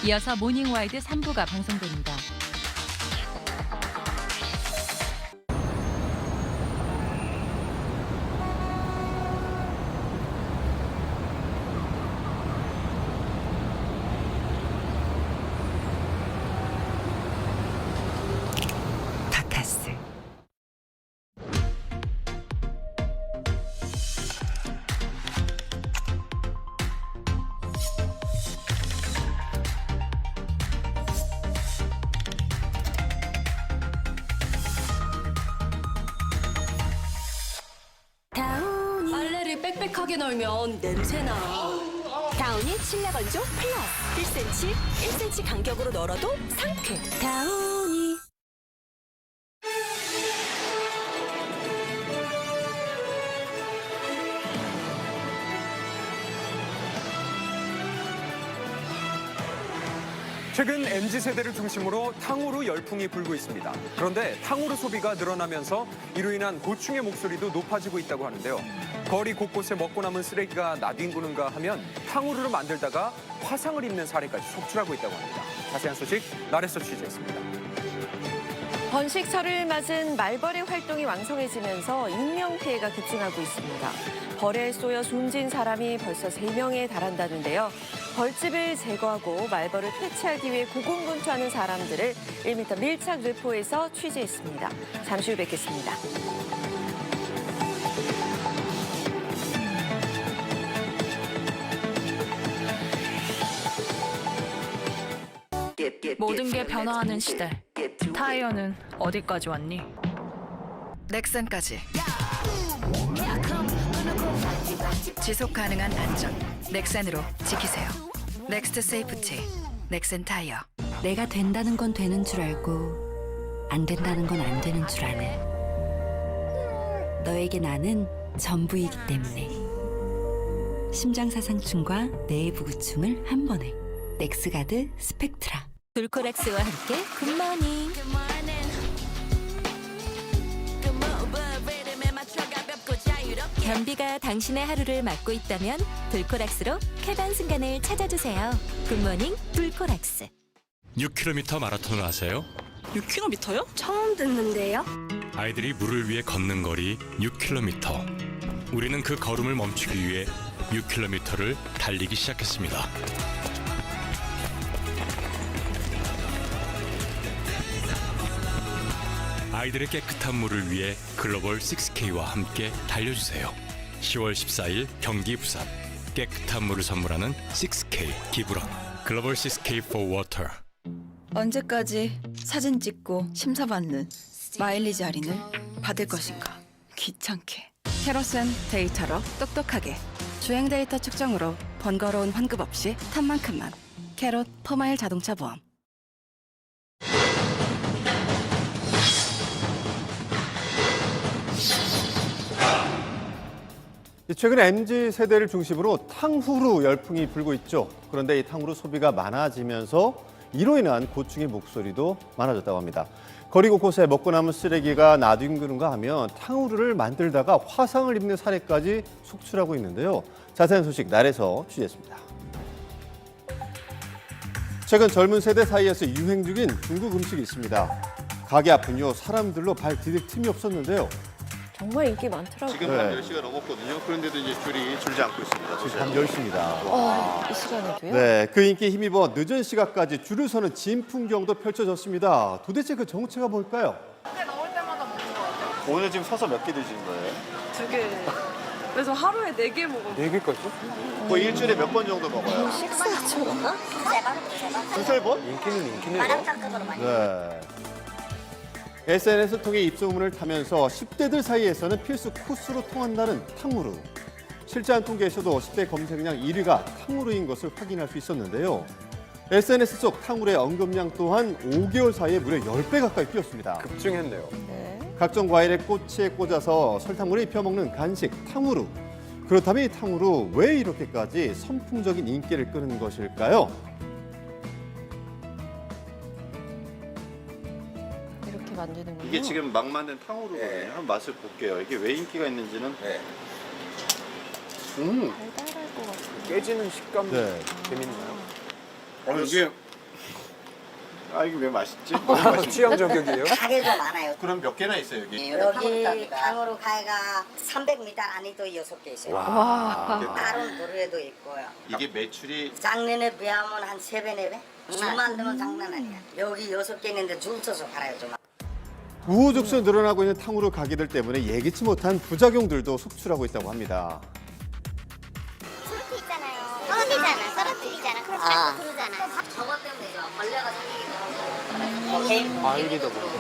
이어서 모닝와이드 3부가 방송됩니다. 바카스. 다운이 빨래를 빽빽하게 널면 냄새나. 다운이 실내 건조 플러스 1cm 1cm 간격으로 널어도 상쾌. 다운이 최근 MZ세대를 중심으로 탕후루 열풍이 불고 있습니다. 그런데 탕후루 소비가 늘어나면서 이로 인한 고충의 목소리도 높아지고 있다고 하는데요. 거리 곳곳에 먹고 남은 쓰레기가 나뒹구는가 하면 탕후루를 만들다가 화상을 입는 사례까지 속출하고 있다고 합니다. 자세한 소식 나래서 취재했습니다. 번식철을 맞은 말벌의 활동이 왕성해지면서 인명피해가 급증하고 있습니다. 벌에 쏘여 숨진 사람이 벌써 3명에 달한다는데요. 벌집을 제거하고 말벌을 퇴치하기 위해 고군분투하는 사람들을 1m 밀착 르포에서 취재했습니다. 잠시 후 뵙겠습니다. 모든 게 변화하는 시대. 타이어는 어디까지 왔니? 넥센까지. 지속 가능한 안전. 넥센으로 지키세요. 넥스트 세이프티. 넥센 타이어. 내가 된다는 건 되는 줄 알고 안 된다는 건 안 되는 줄 아는 너에게 나는 전부이기 때문에 심장사상충과 내부구충을 한 번에 넥스가드 스펙트라. 돌코락스와 함께 굿모닝. 변비가 당신의 하루를 맡고 있다면 돌코락스로 쾌변 순간을 찾아주세요. 굿모닝 돌코락스. 6km 마라톤을 아세요? 6km요? 처음 듣는데요. 아이들이 물을 위해 걷는 거리 6km. 우리는 그 걸음을 멈추기 위해 6km를 달리기 시작했습니다. 아이들의 깨끗한 물을 위해 글로벌 6K와 함께 달려주세요. 10월 14일 경기 부산 깨끗한 물을 선물하는 6K 기부런 글로벌 6K for Water. 언제까지 사진 찍고 심사받는 마일리지 할인을 받을 것인가? 귀찮게. 캐로센 데이터로 똑똑하게. 주행 데이터 측정으로 번거로운 환급 없이 탄 만큼만. 캐롯 퍼마일 자동차 보험. 최근 MZ세대를 중심으로 탕후루 열풍이 불고 있죠. 그런데 이 탕후루 소비가 많아지면서 이로 인한 고충의 목소리도 많아졌다고 합니다. 거리 곳곳에 먹고 남은 쓰레기가 나뒹구는가 하면 탕후루를 만들다가 화상을 입는 사례까지 속출하고 있는데요. 자세한 소식 날에서 취재했습니다. 최근 젊은 세대 사이에서 유행 중인 중국 음식이 있습니다. 가게 앞은요, 사람들로 발 디딜 틈이 없었는데요. 정말 인기 많더라고요. 지금 밤 10시가 넘었거든요. 그런데도 이제 줄이 줄지 않고 있습니다. 지금 밤 10시입니다. 이 시간에도요? 네, 그 인기에 힘입어 늦은 시각까지 줄을 서는 진풍경도 펼쳐졌습니다. 도대체 그 정체가 뭘까요? 오늘 지금 서서 몇 개 드시는 거예요? 2개. 그래서 하루에 4개 먹어요. 4개까지? 거의 일주일에 몇 번 정도 먹어요? 식사처럼. 두세 번? 인기네요. 네. SNS 통해 입소문을 타면서 10대들 사이에서는 필수 코스로 통한다는 탕후루. 실제 한 통계에서도 10대 검색량 1위가 탕후루인 것을 확인할 수 있었는데요. SNS 속 탕후루의 언급량 또한 5개월 사이에 무려 10배 가까이 뛰었습니다. 급증했네요. 각종 과일에 꼬치에 꽂아서 설탕물을 입혀먹는 간식 탕후루. 그렇다면 이 탕후루 왜 이렇게까지 선풍적인 인기를 끄는 것일까요? 이렇게 만드는군요. 이게 지금 막 만든 탕후루거든요. 한번 맛을 볼게요. 이게 왜 인기가 있는지는. 달달할 것 같아요. 깨지는 식감도 네. 재밌나요? 이게 아 이게 왜 맛있지? 너무 맛있지? 취향 저격이에요? 가게가 많아요. 그럼 몇 개나 있어요 여기? 여기 탕후루 가게가 300m 안에도 6개 있어요. 다른 도로에도 있고요. 이게 매출이 작년에 비하면 한 3배, 4배? 줄 만들면 장난 아니야. 여기 6개 있는데 줄 서서 팔아요, 좀. 우후죽순 늘어나고 있는 탕후루 가게들 때문에 예기치 못한 부작용들도 속출하고 있다고 합니다. 저렇게 있잖아요. 떨어지잖아, 떨어뜨리잖아. 그럼 자꾸 그러잖아. 저것 때문에죠. 벌레가 생기기도 하고. 알기도 모르고.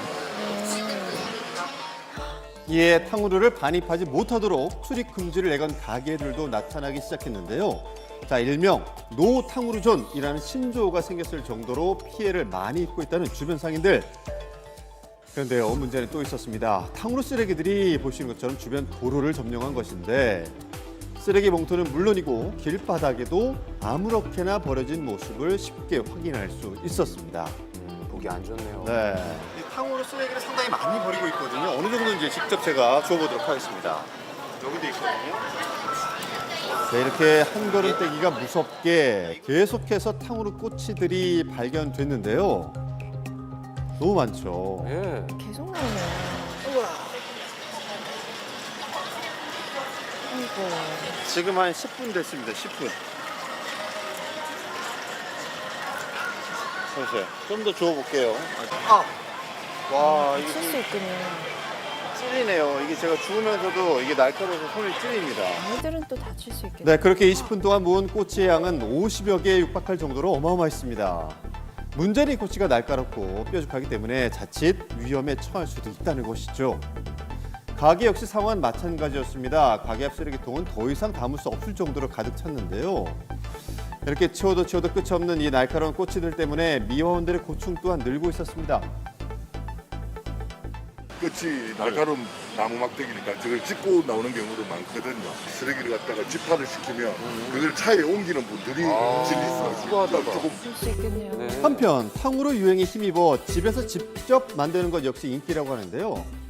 이에 탕후루를 반입하지 못하도록 출입 금지를 내건 가게들도 나타나기 시작했는데요. 자, 일명 노 탕후루존이라는 신조어가 생겼을 정도로 피해를 많이 입고 있다는 주변 상인들. 그런데요, 문제는 또 있었습니다. 탕후루 쓰레기들이 보시는 것처럼 주변 도로를 점령한 것인데 쓰레기 봉투는 물론이고 길바닥에도 아무렇게나 버려진 모습을 쉽게 확인할 수 있었습니다. 보기 안 좋네요. 네, 이 탕후루 쓰레기를 상당히 많이 버리고 있거든요. 어느 정도인지 직접 제가 주워보도록 하겠습니다. 여기도 있거든요. 네, 이렇게 한 걸음 떼기가 무섭게 계속해서 탕후루 꼬치들이 발견됐는데요. 너무 많죠. 예. 계속 나오네요. 지금 한 10분 됐습니다. 10분. 잠시만요. 좀 더 주워볼게요. 와, 이게 칠 수 있군요. 찔리네요. 이게 제가 주우면서도 이게 날카로워서 손이 찔립니다. 아이들은 또 다칠 수 있겠네요. 네, 그렇게 20분 동안 모은 꼬치의 양은 50여 개에 육박할 정도로 어마어마했습니다. 문제는 이 꼬치가 날카롭고 뾰족하기 때문에 자칫 위험에 처할 수도 있다는 것이죠. 가게 역시 상황은 마찬가지였습니다. 가게 앞 쓰레기통은 더 이상 담을 수 없을 정도로 가득 찼는데요. 이렇게 치워도 끝이 없는 이 날카로운 꼬치들 때문에 미화원들의 고충 또한 늘고 있었습니다. 끝이 날카로운 나무 막대기니까 저걸 짚고 나오는 경우도 많거든요. 쓰레기를 갖다가 집화를 시키면 그걸 차에 옮기는 분들이 진리수가 조금 그럴 수 있겠네요. 네. 한편 탕후루 유행에 힘입어 집에서 직접 만드는 것 역시 인기라고 하는데요.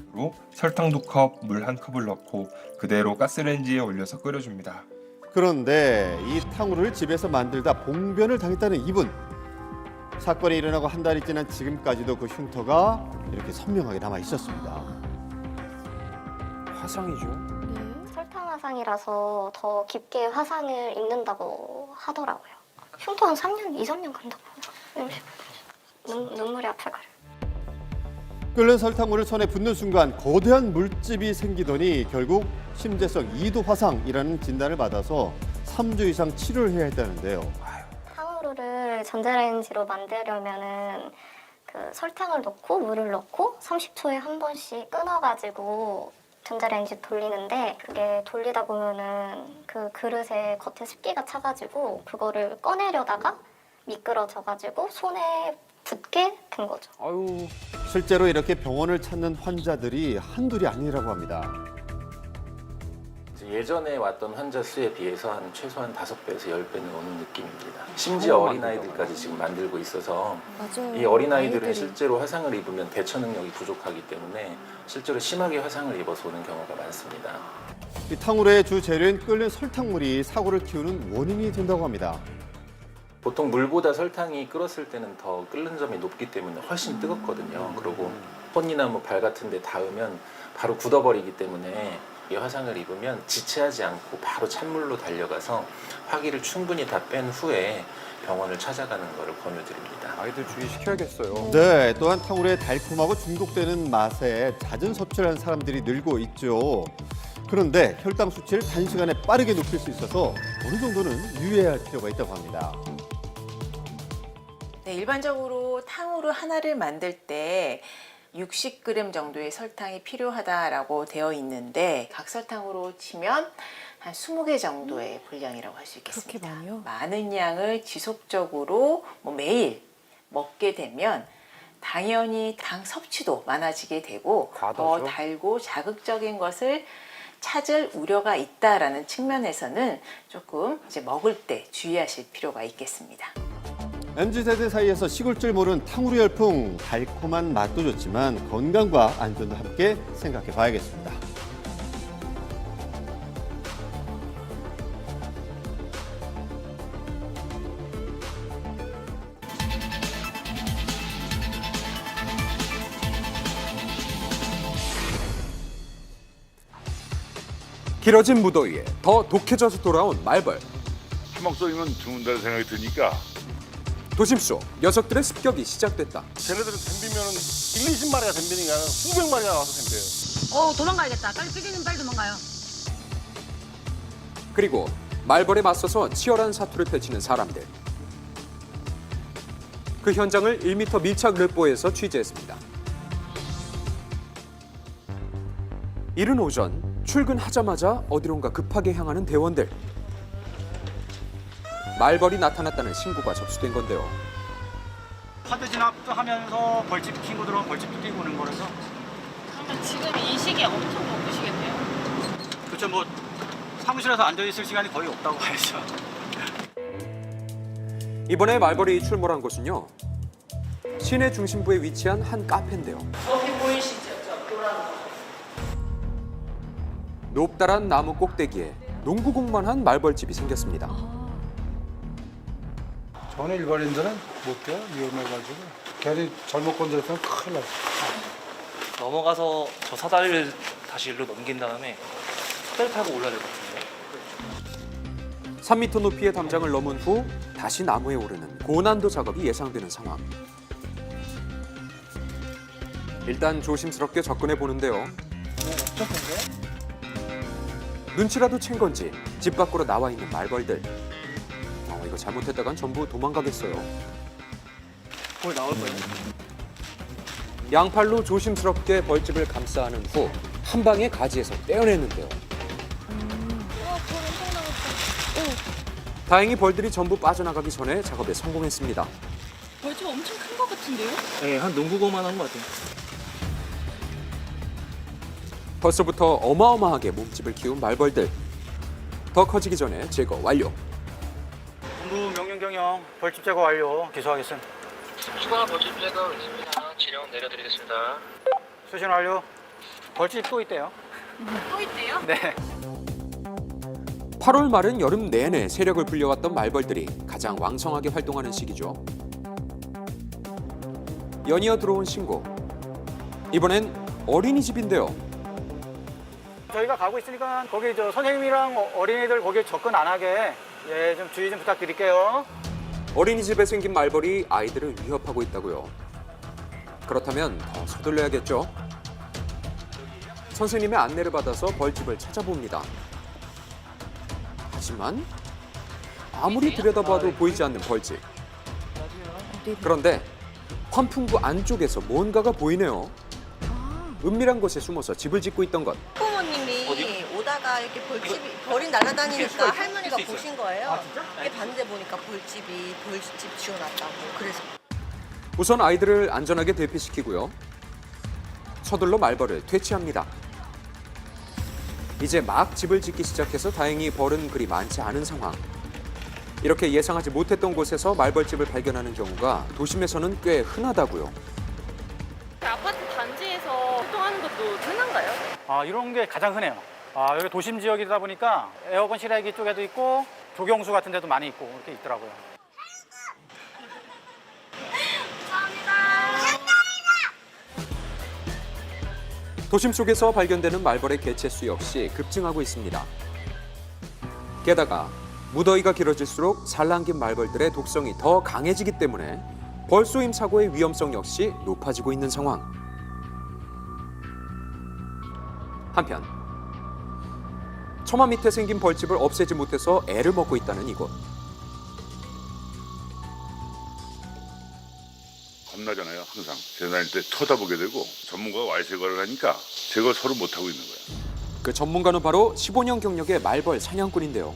설탕 2컵, 물 1컵을 넣고 그대로 가스레인지에 올려서 끓여줍니다. 그런데 이 탕후루를 집에서 만들다 봉변을 당했다는 이분. 사건이 일어나고 한 달이 지난 지금까지도 그 흉터가 이렇게 선명하게 남아 있었습니다. 화상이죠. 설탕 화상이라서 더 깊게 화상을 입는다고 하더라고요. 흉터 한 3년, 2, 3년 간다고. 눈물이 아파가요. 끓는 설탕물을 손에 붓는 순간 거대한 물집이 생기더니 결국 심재성 2도 화상이라는 진단을 받아서 3주 이상 치료를 해야 했다는데요. 탕후루를 전자레인지로 만들려면은 그 설탕을 넣고 물을 넣고 30초에 한 번씩 끊어가지고 전자레인지 돌리는데 그게 돌리다 보면은 그 그릇에 겉에 습기가 차가지고 그거를 꺼내려다가 미끄러져가지고 손에 붙게 된 거죠. 아유. 실제로 이렇게 병원을 찾는 환자들이 한둘이 아니라고 합니다. 예전에 왔던 환자 수에 비해서 한 최소한 5배에서 10배는 오는 느낌입니다. 심지어 어린아이들까지 지금 만들고 있어서 맞아요. 이 어린아이들은 아이들이. 실제로 화상을 입으면 대처 능력이 부족하기 때문에 실제로 심하게 화상을 입어서 오는 경우가 많습니다. 이 탕후루의 주 재료인 끓는 설탕물이 사고를 키우는 원인이 된다고 합니다. 보통 물보다 설탕이 끓었을 때는 더 끓는 점이 높기 때문에 훨씬 뜨겁거든요. 그리고 손이나 뭐 발 같은 데 닿으면 바로 굳어버리기 때문에 이 화상을 입으면 지체하지 않고 바로 찬물로 달려가서 화기를 충분히 다 뺀 후에 병원을 찾아가는 것을 권유드립니다. 아이들 주의시켜야겠어요. 네, 또한 탕후루의 달콤하고 중독되는 맛에 잦은 섭취를 하는 사람들이 늘고 있죠. 그런데 혈당 수치를 단시간에 빠르게 높일 수 있어서 어느 정도는 유의해야 할 필요가 있다고 합니다. 네, 일반적으로 탕후루 하나를 만들 때 60g 정도의 설탕이 필요하다라고 되어 있는데 각설탕으로 치면 한 20개 정도의 분량이라고 할 수 있겠습니다. 그렇게 많이요? 많은 양을 지속적으로 매일 먹게 되면 당연히 당 섭취도 많아지게 되고 더 달고 자극적인 것을 찾을 우려가 있다라는 측면에서는 조금 이제 먹을 때 주의하실 필요가 있겠습니다. MZ세대 사이에서 식을 줄 모르는 탕후루 열풍, 달콤한 맛도 좋지만 건강과 안전도 함께 생각해 봐야겠습니다. 길어진 무더위에 더 독해져서 돌아온 말벌. 한방 쏘이면 죽는다는 생각이 드니까 도심 속 녀석들의 습격이 시작됐다. 쟤네들은 덤비면 1-20마리가 덤비는 게 아니라 수백 마리가 와서 덤벼요. 도망가야겠다. 빨리 삐지님 빨리 도망가요. 그리고 말벌에 맞서서 치열한 사투를 펼치는 사람들. 그 현장을 1m 밀착 르뽀에서 취재했습니다. 이른 오전 출근하자마자 어디론가 급하게 향하는 대원들. 말벌이 나타났다는 신고가 접수된 건데요. 카드 진압도 하면서 벌집 친구들은 벌집도 뛰고 오는 거라서. 그러면 지금 이 시기에 엄청 바쁘시겠네요. 그렇죠. 뭐 사무실에서 앉아 있을 시간이 거의 없다고 봐야죠. 이번에 말벌이 출몰한 곳은요. 시내 중심부에 위치한 한 카페인데요. 거기 보이시죠? 저 노란 거. 높다란 나무 꼭대기에 농구공만한 말벌집이 생겼습니다. 저는 일반인들은 못 돼요. 위험해가지고. 괜히 잘못 건드렸으면 큰일 났어. 넘어가서 저 사다리를 다시 일로 넘긴 다음에 사다리 타고 올라야 될 것 같은데. 3m 높이의 담장을 넘은 후 다시 나무에 오르는 고난도 작업이 예상되는 상황. 일단 조심스럽게 접근해 보는데요. 눈치라도 챈 건지 집 밖으로 나와 있는 말벌들. 이거 잘못했다간 전부 도망가겠어요. 거기 나올 거예요. 양팔로 조심스럽게 벌집을 감싸 안은 후 한 방에 가지에서 떼어내는데요. 다행히 벌들이 전부 빠져나가기 전에 작업에 성공했습니다. 벌집 엄청 큰 것 같은데요? 네, 한 농구공만 한 것 같아요. 벌써부터 어마어마하게 몸집을 키운 말벌들. 더 커지기 전에 제거 완료. 본부 명령 경영 벌집 제거 완료. 기소하겠습니다. 추가 벌집 제거 있습니다. 진영 내려드리겠습니다. 수신 완료. 벌집 또 있대요. 또 있대요? 네. 8월 말은 여름 내내 세력을 불려왔던 말벌들이 가장 왕성하게 활동하는 시기죠. 연이어 들어온 신고. 이번엔 어린이집인데요. 저희가 가고 있으니까 거기 저 선생님이랑 어린이들 거기 접근 안 하게 좀 주의 좀 부탁드릴게요. 어린이집에 생긴 말벌이 아이들을 위협하고 있다고요. 그렇다면 더 서둘러야겠죠. 선생님의 안내를 받아서 벌집을 찾아봅니다. 하지만 아무리 들여다봐도 보이지 않는 벌집. 그런데 환풍구 안쪽에서 뭔가가 보이네요. 은밀한 곳에 숨어서 집을 짓고 있던 것. 부모님이 오다가 이렇게 벌이 날아다니니까 할머니가 보신 거예요. 이게 봤는데 보니까 벌집 지어놨다고. 그래서 우선 아이들을 안전하게 대피시키고요. 서둘러 말벌을 퇴치합니다. 이제 막 집을 짓기 시작해서 다행히 벌은 그리 많지 않은 상황. 이렇게 예상하지 못했던 곳에서 말벌집을 발견하는 경우가 도심에서는 꽤 흔하다고요. 아파트 단지에서 활동하는 것도 흔한가요? 이런 게 가장 흔해요. 여기 도심 지역이다 보니까 에어컨 실외기 쪽에도 있고 조경수 같은 데도 많이 있고 이렇게 있더라고요. 도심 속에서 발견되는 말벌의 개체수 역시 급증하고 있습니다. 게다가 무더위가 길어질수록 산란긴 말벌들의 독성이 더 강해지기 때문에 벌쏘임 사고의 위험성 역시 높아지고 있는 상황. 한편 처마 밑에 생긴 벌집을 없애지 못해서 애를 먹고 있다는 이곳. 겁나잖아요. 항상 재난일 때 쳐다보게 되고 전문가가 와이 제거를 하니까 제거 서로 못하고 있는 거예요. 그 전문가는 바로 15년 경력의 말벌 사냥꾼인데요.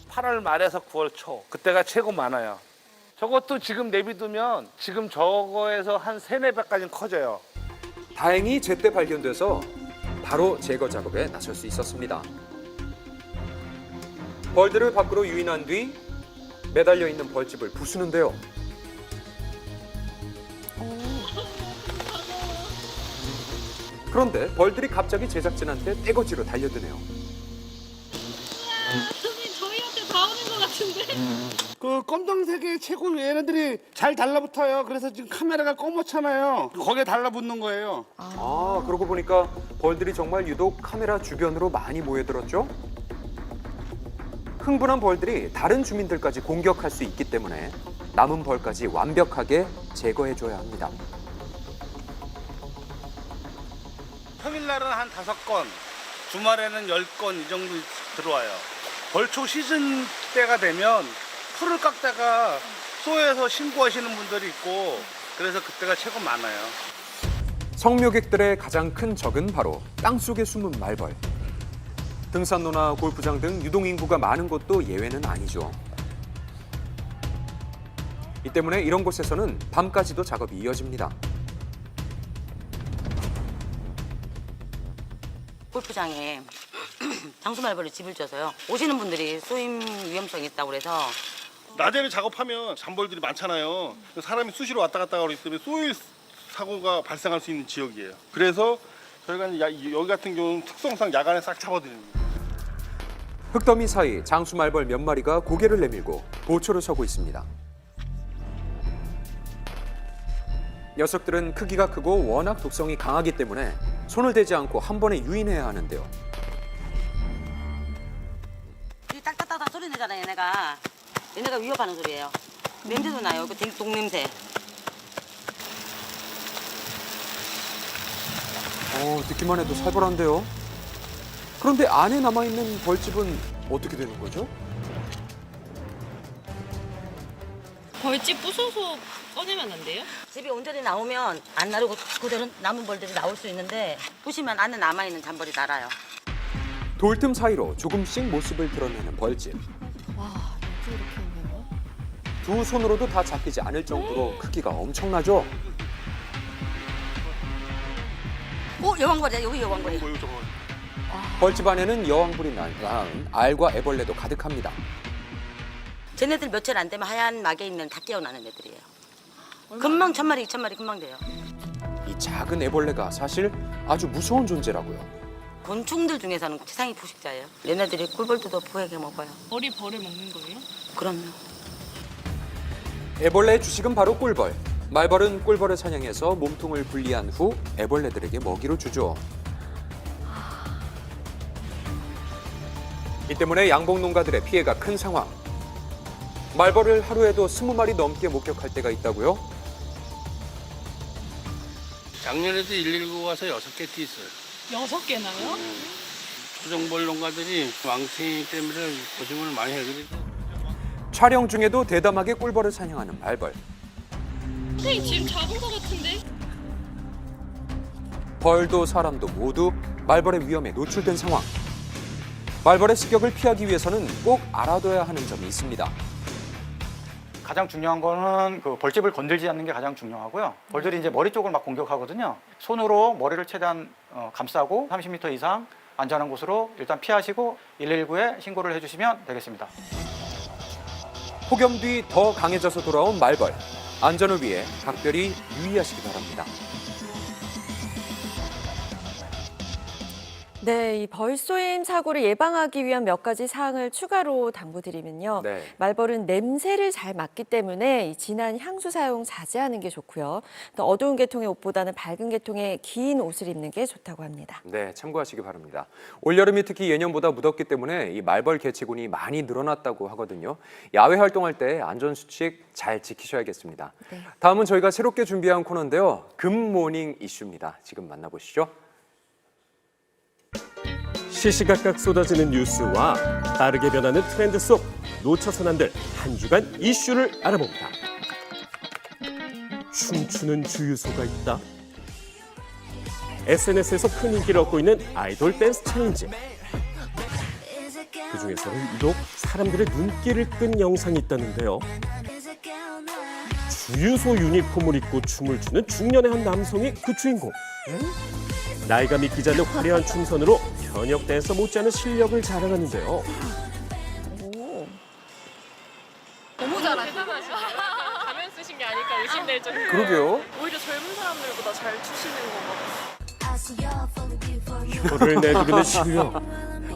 8월 말에서 9월 초 그때가 최고 많아요. 저것도 지금 내비두면 지금 저거에서 한 3-4배까지는 커져요. 다행히 제때 발견돼서 바로 제거 작업에 나설 수 있었습니다. 벌들을 밖으로 유인한 뒤 매달려 있는 벌집을 부수는데요. 그런데 벌들이 갑자기 제작진한테 떼거지로 달려드네요. 선생님 저희한테 다 오는 것 같은데. 그 검정색의 최고 얘네들이 잘 달라붙어요. 그래서 지금 카메라가 검었잖아요. 거기에 달라붙는 거예요. 아, 그러고 보니까 벌들이 정말 유독 카메라 주변으로 많이 모여들었죠? 흥분한 벌들이 다른 주민들까지 공격할 수 있기 때문에 남은 벌까지 완벽하게 제거해줘야 합니다. 평일날은 한 5건, 주말에는 10건 이 정도 들어와요. 벌초 시즌 때가 되면 풀을 깎다가 쏘여서 신고하시는 분들이 있고 그래서 그때가 최고 많아요. 성묘객들의 가장 큰 적은 바로 땅속에 숨은 말벌. 등산로나 골프장 등 유동인구가 많은 곳도 예외는 아니죠. 이 때문에 이런 곳에서는 밤까지도 작업이 이어집니다. 골프장에 장수말벌이 집을 져서요. 오시는 분들이 쏘임 위험성이 있다고 그래서 낮에는 작업하면 잠벌들이 많잖아요. 사람이 수시로 왔다 갔다 하기 때문에 쏘일 사고가 발생할 수 있는 지역이에요. 그래서 저희가 여기 같은 경우는 특성상 야간에 싹 잡아드립니다. 흙더미 사이 장수말벌 몇 마리가 고개를 내밀고 보초를 서고 있습니다. 녀석들은 크기가 크고 워낙 독성이 강하기 때문에 손을 대지 않고 한 번에 유인해야 하는데요. 이 딱딱딱딱 소리 내잖아요, 얘네가. 얘네가 위협하는 소리예요. 냄새도 나요, 그 독냄새. 듣기만 해도 살벌한데요. 그런데 안에 남아있는 벌집은 어떻게 되는 거죠? 벌집 부숴서 꺼내면 안 돼요? 집이 온전히 나오면 안 나르고 그대로 남은 벌들이 나올 수 있는데 부시면 안에 남아있는 잔벌이 날아요. 돌틈 사이로 조금씩 모습을 드러내는 벌집. 와, 여기 이렇게 있네요. 두 손으로도 다 잡히지 않을 정도로 크기가 엄청나죠? 여왕벌이야, 여기 여왕벌이. 벌집 안에는 여왕벌이 낳은 알과 애벌레도 가득합니다. 쟤네들 며칠 안 되면 하얀 막에 있는 다 깨어나는 애들이에요. 금방 1000마리, 2000마리 금방 돼요. 이 작은 애벌레가 사실 아주 무서운 존재라고요. 곤충들 중에서는 최상위 포식자예요. 얘네들이 꿀벌도 포획해 먹어요. 벌이 벌을 먹는 거예요? 그럼요. 애벌레의 주식은 바로 꿀벌. 말벌은 꿀벌을 사냥해서 몸통을 분리한 후 애벌레들에게 먹이로 주죠. 이 때문에 양봉 농가들의 피해가 큰 상황. 말벌을 하루에도 20마리 넘게 목격할 때가 있다고요? 작년에도 119 와서 6개 띄었어요. 6개나요? 초정벌 농가들이 왕생 때문에 고생을 많이 해거든요. 촬영 중에도 대담하게 꿀벌을 사냥하는 말벌. 선생님 지금 잡은 거 같은데? 벌도 사람도 모두 말벌의 위험에 노출된 상황. 말벌의 습격을 피하기 위해서는 꼭 알아둬야 하는 점이 있습니다. 가장 중요한 거는 그 벌집을 건들지 않는 게 가장 중요하고요. 벌들이 이제 머리 쪽을 막 공격하거든요. 손으로 머리를 최대한 감싸고 30m 이상 안전한 곳으로 일단 피하시고 119에 신고를 해주시면 되겠습니다. 폭염 뒤 더 강해져서 돌아온 말벌. 안전을 위해 각별히 유의하시기 바랍니다. 네, 이 벌쏘임 사고를 예방하기 위한 몇 가지 사항을 추가로 당부드리면요. 네. 말벌은 냄새를 잘 맡기 때문에 이 진한 향수 사용 자제하는 게 좋고요. 또 어두운 계통의 옷보다는 밝은 계통의 긴 옷을 입는 게 좋다고 합니다. 네, 참고하시기 바랍니다. 올여름이 특히 예년보다 무덥기 때문에 이 말벌 개체군이 많이 늘어났다고 하거든요. 야외 활동할 때 안전수칙 잘 지키셔야겠습니다. 네. 다음은 저희가 새롭게 준비한 코너인데요. 굿모닝 이슈입니다. 지금 만나보시죠. 시시각각 쏟아지는 뉴스와 빠르게 변하는 트렌드 속 놓쳐선 안 될 한 주간 이슈를 알아봅니다. 춤추는 주유소가 있다. SNS에서 큰 인기를 얻고 있는 아이돌 댄스 챌린지. 그중에서는 유독 사람들의 눈길을 끈 영상이 있다는데요. 주유소 유니폼을 입고 춤을 추는 중년의 한 남성이 그 주인공. 나이가 믿기지 않는 화려한 춤선으로 현역 댄서 못지않은 실력을 자랑하는데요. 너무 잘하시네. 가면 쓰신 게 아닐까 의심될 정도로. 그러게요. 오히려 젊은 사람들보다 잘 추시는 거 같아요. 혀를 내두르는 실력.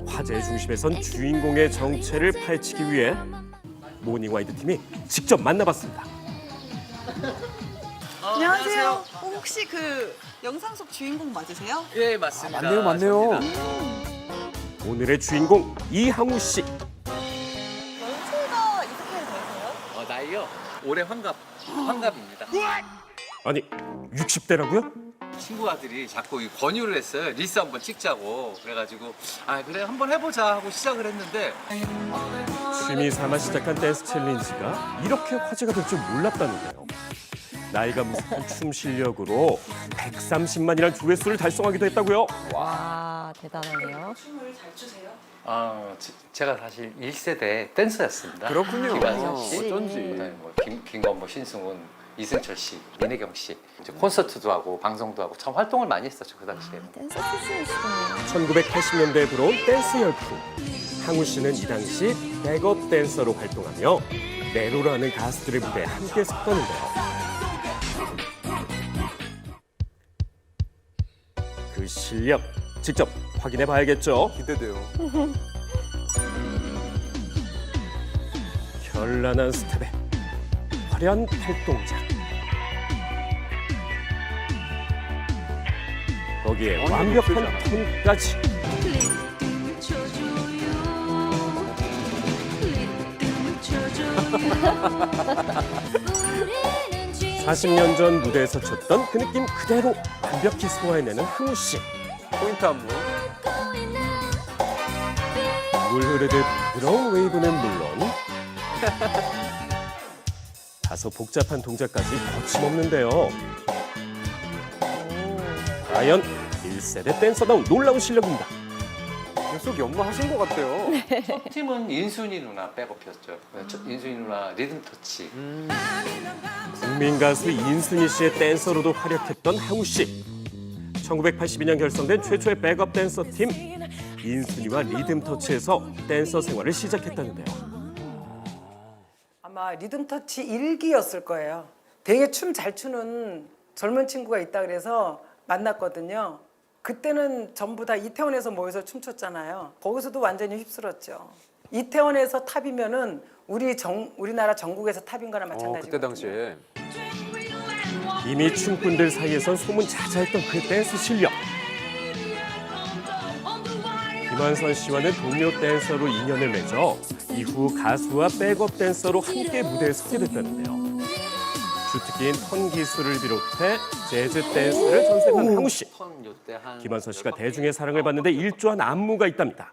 화제의 중심에 선 주인공의 정체를 파헤치기 위해 모닝와이드 팀이 직접 만나봤습니다. 안녕하세요. 혹시 그 영상 속 주인공 맞으세요? 예, 맞습니다. 맞네요. 오늘의 주인공 이항우 씨. 연세가 이렇게 되세요? 나이요? 올해 환갑입니다. 아니 60대라고요? 친구 아들이 자꾸 권유를 했어요. 릴스 한번 찍자고. 그래가지고 그래 한번 해보자 하고 시작을 했는데 취미 삼아 시작한 댄스 챌린지가 이렇게 화제가 될 줄 몰랐다는데요. 나이가 무색한 춤 실력으로 130만이라는 조회수를 달성하기도 했다고요. 와, 대단하네요. 춤을 잘 추세요? 제가 사실 1세대 댄서였습니다. 그렇군요. 김한석 씨, 어쩐지. 그다음에 김건모, 신승훈, 이승철 씨, 민혜경 씨 이제 콘서트도 하고 방송도 하고 참 활동을 많이 했었죠 그 당시에는. 댄서 출신이시군요. 1980년대에 들어온 댄스 열풍. 항우 씨는 이 당시 백업 댄서로 활동하며 네로라는 가수들의 무대에 함께 섰다는데요. 그 실력 직접 확인해 봐야겠죠. 기대돼요. 현란한 스텝에 화려한 팔동작. 거기에 완벽한 톤까지. (40년) 전 무대에서 췄던 그 느낌 그대로 완벽히 소화해내는 항우 씨. 포인트 안무. 물 흐르듯 부드러운 웨이브는 물론 다소 복잡한 동작까지 거침없는데요. 과연 1세대 댄서다운 놀라운 실력입니다. 계속 연마하신 것 같아요. 첫 팀은 인순이 누나 백업이었죠. 인순이 누나 리듬 터치. 국민 가수 인순이 씨의 댄서로도 활약했던 항우 씨. 1982년 결성된 최초의 백업 댄서 팀 인순이와 리듬 터치에서 댄서 생활을 시작했다는데요. 아마 리듬 터치 1기였을 거예요. 되게 춤 잘 추는 젊은 친구가 있다 그래서 만났거든요. 그때는 전부 다 이태원에서 모여서 춤췄잖아요. 거기서도 완전히 휩쓸었죠. 이태원에서 탑이면은 우리나라 전국에서 탑인 거나 마찬가지거든요. 그때 당시에. 이미 춤꾼들 사이에선 소문자자했던 그 댄스 실력. 김한선 씨와는 동료 댄서로 인연을 맺어 이후 가수와 백업 댄서로 함께 무대에 서게 됐다는데요. 주특기인 턴 기술을 비롯해 재즈 댄스를 전수했던 항우 씨. 김한선 씨가 대중의 사랑을 받는데 일조한 안무가 있답니다.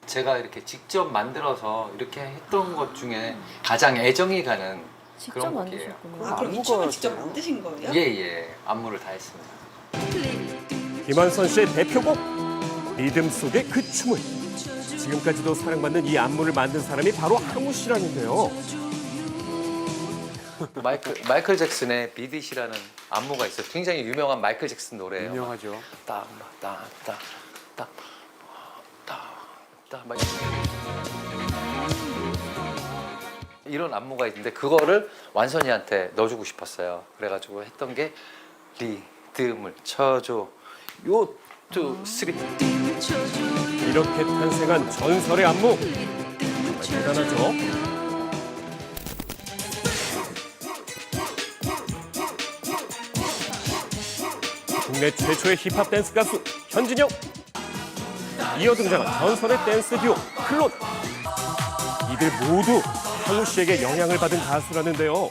제가 이렇게 직접 만들어서 이렇게 했던 것 중에 가장 애정이 가는 직접 그런 곡이에요. 만드셨군요. 그럼 이 춤을 직접 만드신 거예요? 예, 안무를 다 했습니다. 김한선 씨의 대표곡 리듬 속의 그 춤을 지금까지도 사랑받는 이 안무를 만든 사람이 바로 항우 씨라는데요. 마이클 잭슨의 비릿이라는 안무가 있어요. 굉장히 유명한 마이클 잭슨 노래예요. 유명하죠. 이런 안무가 있는데 그거를 완선이한테 넣어주고 싶었어요. 그래가지고 했던 게 리듬을 쳐줘 요 투 쓰리. 이렇게 탄생한 전설의 안무 정말 대단하죠. 국내 최초의 힙합 댄스 가수 현진영. 이어 등장한 전설의 댄스 듀오 클론. 이들 모두 항우 씨에게 영향을 받은 가수라는데요.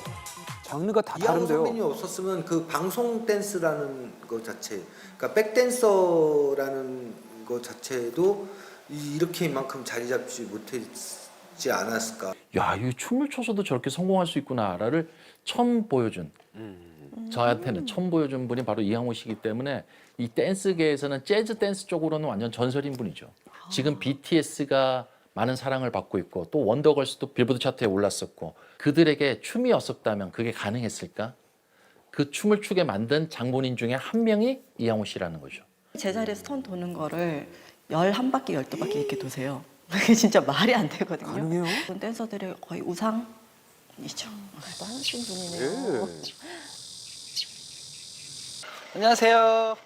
장르가 다 이항우 선배님이 없었으면 그 방송 댄스라는 것 자체, 그러니까 백댄서라는 것 자체도 이렇게만큼 자리 잡지 못했지 않았을까. 야, 이 춤을 춰서도 저렇게 성공할 수 있구나를 처음 보여준, 저한테는 처음 보여준 분이 바로 이항우 씨이기 때문에 이 댄스계에서는 재즈 댄스 쪽으로는 완전 전설인 분이죠. 지금 BTS가 많은 사랑을 받고 있고 또 원더걸스도 빌보드 차트에 올랐었고 그들에게 춤이 없었다면 그게 가능했을까? 그 춤을 추게 만든 장본인 중에 한 명이 이항우 씨라는 거죠. 제자리에서 턴 도는 거를 11바퀴, 12바퀴 이렇게 도세요. 그게 진짜 말이 안 되거든요. 가능해요? 댄서들의 거의 우상이죠. 대단하신 분이네요. 안녕하세요.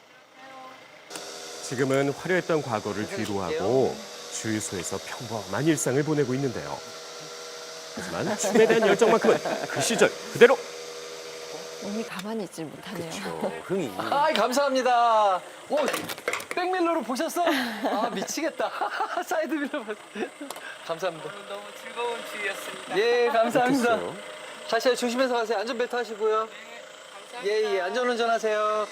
지금은 화려했던 과거를 뒤로하고 주유소에서 평범한 일상을 보내고 있는데요. 하지만 춤에 대한 열정만큼은 그 시절 그대로. 몸이 가만히 있질 못하네요. 흥이. 아, 감사합니다. 오, 백밀러로 보셨어? 아, 미치겠다. 사이드 밀러. 감사합니다. 너무 즐거운 주였습니다. 예, 감사합니다. 그렇겠어요. 가셔야 조심해서 가세요. 안전벨트 하시고요. 예, 안전운전하세요.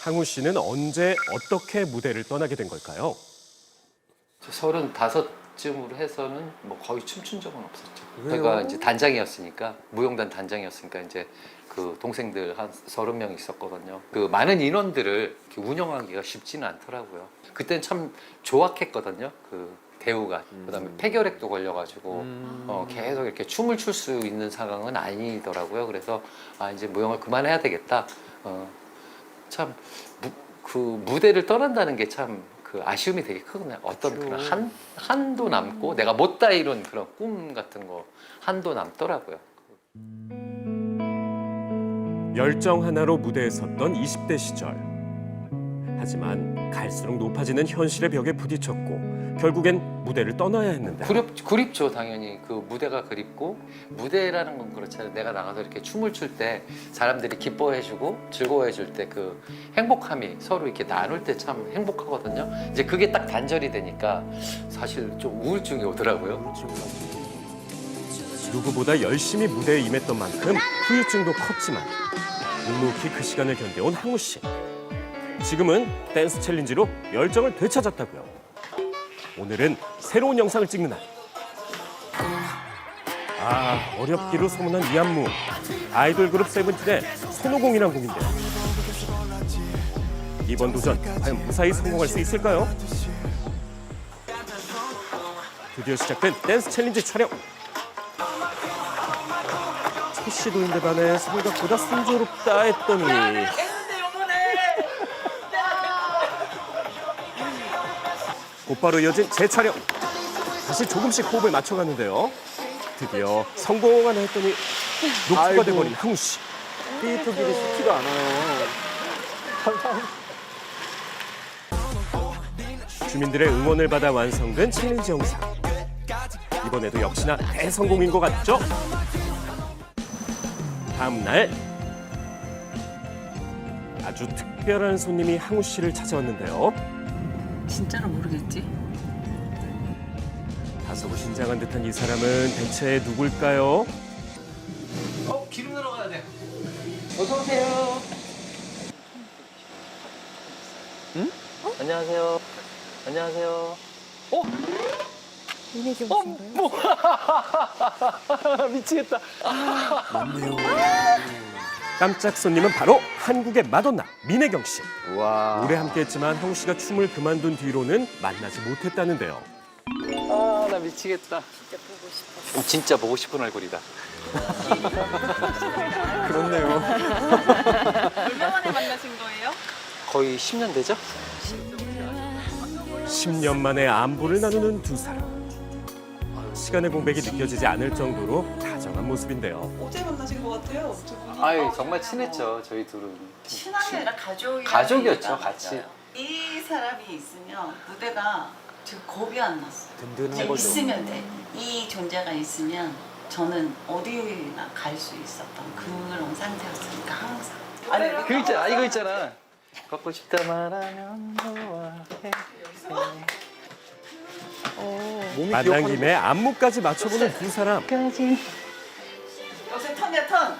항우 씨는 언제 어떻게 무대를 떠나게 된 걸까요? 35쯤으로 해서는 뭐 거의 춤춘 적은 없었죠. 왜요? 제가 이제 단장이었으니까, 무용단 단장이었으니까 이제 그 동생들 한 30명 있었거든요. 그 많은 인원들을 이렇게 운영하기가 쉽지는 않더라고요. 그때는 참 조악했거든요. 그 대우가. 그다음에 폐결핵도 걸려가지고 계속 이렇게 춤을 출 수 있는 상황은 아니더라고요. 그래서 아, 이제 무용을 그만해야 되겠다. 참 그 무대를 떠난다는 게 참 그 아쉬움이 되게 크거든요. 어떤 그런 한도 남고 내가 못다 이룬 그런 꿈 같은 거 한도 남더라고요. 열정 하나로 무대에 섰던 20대 시절. 하지만 갈수록 높아지는 현실의 벽에 부딪혔고 결국엔 무대를 떠나야 했는데. 그립죠, 당연히. 그 무대가 그립고, 무대라는 건 그렇잖아요. 내가 나가서 이렇게 춤을 출 때 사람들이 기뻐해주고 즐거워해줄 때 그 행복함이 서로 이렇게 나눌 때 참 행복하거든요. 이제 그게 딱 단절이 되니까 사실 좀 우울증이 오더라고요. 누구보다 열심히 무대에 임했던 만큼 후유증도 컸지만 묵묵히 그 시간을 견뎌온 항우 씨. 지금은 댄스 챌린지로 열정을 되찾았다고요. 오늘은 새로운 영상을 찍는 날. 아, 어렵기로 소문난 이 안무. 아이돌 그룹 세븐틴의 손오공이란 곡인데요. 이번 도전 과연 무사히 성공할 수 있을까요? 드디어 시작된 댄스 챌린지 촬영. 첫 시도인데 반해 생각보다 순조롭다 했더니 곧바로 이어진 재촬영. 다시 조금씩 호흡을 맞춰가는데요. 드디어 성공하나 했더니 녹초가 돼버린 항우 씨. 삐뚤기가 쉽지가 않아요. 주민들의 응원을 받아 완성된 챌린지 영상. 이번에도 역시나 대성공인 것 같죠? 다음 날 아주 특별한 손님이 항우 씨를 찾아왔는데요. 진짜로 모르겠지? 다소고신장한 듯한 이 사람은 대체 누굴까요? 기름 넣으러 가야 돼. 어서 오세요. 응? 안녕하세요. 안녕하세요. 민혜경 씨인가요? 미치겠다. 맞네요. 깜짝 손님은 바로 한국의 마돈나 민혜경 씨. 오래 함께했지만 항우 씨가 춤을 그만둔 뒤로는 만나지 못했다는데요. 아, 나 미치겠다. 진짜 보고 싶은 얼굴이다. 그렇네요. 얼마 만에 만나신 거예요? 거의 10년 되죠? 10년 만에 안부를 나누는 두 사람. 시간의 공백이 느껴지지 않을 정도로 다정한 모습인데요. 어제 만나신 것 같아요. 아유, 정말 친했죠, 저희 둘은. 친한 게 아니라 가족이었죠, 같이. 이 사람이 있으면 무대가 지금 겁이 안 났어요. 든든한 거죠. 있으면 돼. 이 존재가 있으면 저는 어디나 갈 수 있었던 그런 상태였으니까 항상. 아니, 이거 있잖아. 걷고 싶다 말하면 좋아해. 만난 김에 안무까지 맞춰보는 두 사람. 요새 턴이야 턴.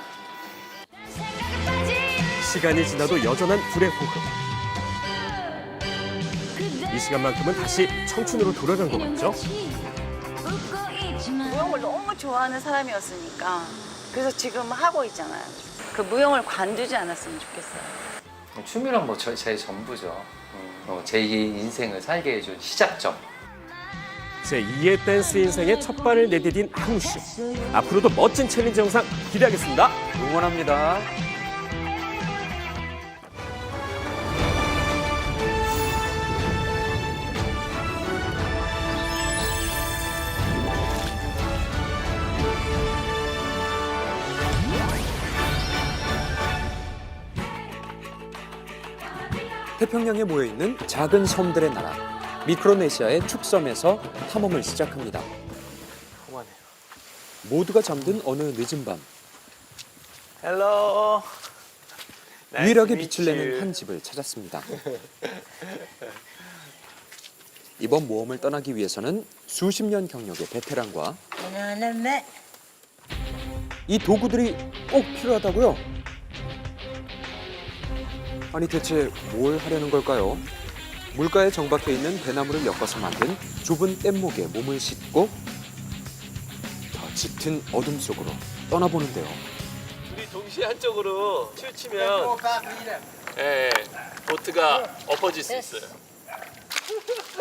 시간이 지나도 여전한 둘의 호흡. 이 시간만큼은 다시 청춘으로 돌아간 것 같죠? 무용을 너무 좋아하는 사람이었으니까 그래서 지금 하고 있잖아요. 그 무용을 관두지 않았으면 좋겠어요. 춤이란 뭐 제 전부죠. 제 인생을 살게 해준 시작점. 제2의 댄스 인생의 첫 발을 내디딘 항우 씨. 앞으로도 멋진 챌린지 영상 기대하겠습니다. 응원합니다. 태평양에 모여있는 작은 섬들의 나라 미크로네시아의 축섬에서 탐험을 시작합니다. 모두가 잠든 어느 늦은 밤 헬로. 유일하게 빛을 내는 한 집을 찾았습니다. 이번 모험을 떠나기 위해서는 수십 년 경력의 베테랑과 이 도구들이 꼭 필요하다고요? 아니 대체 뭘 하려는 걸까요? 물가에 정박해 있는 대나무를 엮어서 만든 좁은 뗏목에 몸을 싣고 더 짙은 어둠 속으로 떠나보는데요. 우리 동시에 한쪽으로 치우치면 예, 보트가 엎어질 수 있어요.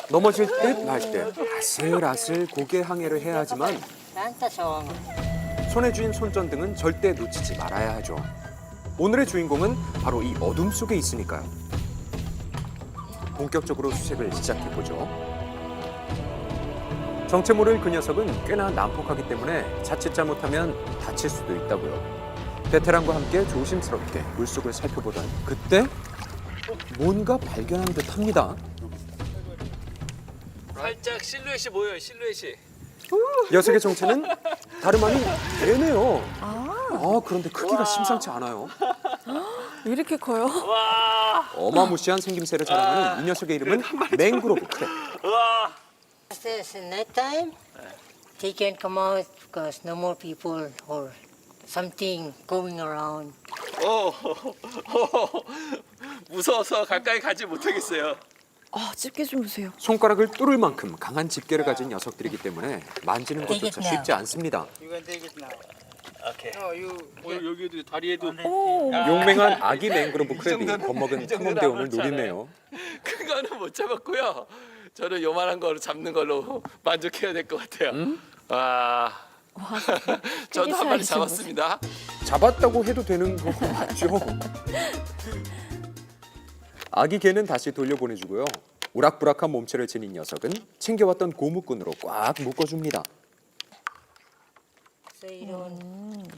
넘어질 듯 말 듯 아슬아슬 고개 항해를 해야 하지만 손에 쥔 손전등은 절대 놓치지 말아야 하죠. 오늘의 주인공은 바로 이 어둠 속에 있으니까요. 본격적으로 수색을 시작해보죠. 정체 모를 그 녀석은 꽤나 난폭하기 때문에 자칫 잘못하면 다칠 수도 있다고요. 베테랑과 함께 조심스럽게 물속을 살펴보던 그때 뭔가 발견한 듯합니다. 살짝 실루엣이 보여요. 실루엣이. 녀석의 정체는 다름 아닌 개네요. 그런데 크기가 심상치 않아요. 이렇게 커요? 어마무시한 생김새를 자랑하는 이 녀석의 이름은 맹그로브 크랩. This night time, they can come out because no more people or something going around. 무서워서 가까이 가지 못하겠어요. 집게 좀 보세요. 손가락을 뚫을 만큼 강한 집게를 가진 녀석들이기 때문에 만지는 것조차 쉽지 않습니다. 여기도 다리에도 용맹한 아기 맹그로브 크랩이 겁먹은 탐험대원을 노리네요. 큰 거는 못 잡았고요. 저는 요만한 거로 잡는 걸로 만족해야 될 것 같아요. 저도 한 마리 잡았습니다. 잡았다고 해도 되는 거 맞죠? 아기 개는 다시 돌려보내주고요. 우락부락한 몸체를 지닌 녀석은 챙겨왔던 고무끈으로 꽉 묶어줍니다. So you don't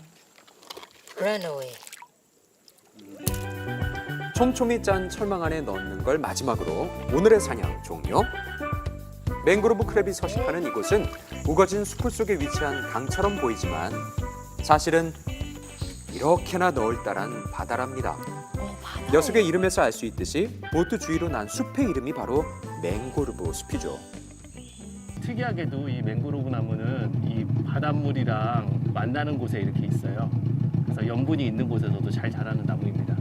run away. 촘촘히 짠 철망 안에 넣는 걸 마지막으로 오늘의 사냥 종료. 맹그로브 크랩이 서식하는 이곳은 우거진 수풀 속에 위치한 강처럼 보이지만 사실은 이렇게나 너울다란 바다랍니다. 녀석의 이름에서 알 수 있듯이 보트 주위로 난 숲의 이름이 바로 맹그로브 숲이죠. 특이하게도 이 맹그로브 나무는 이 바닷물이랑 만나는 곳에 이렇게 있어요. 그래서 염분이 있는 곳에서도 잘 자라는 나무입니다.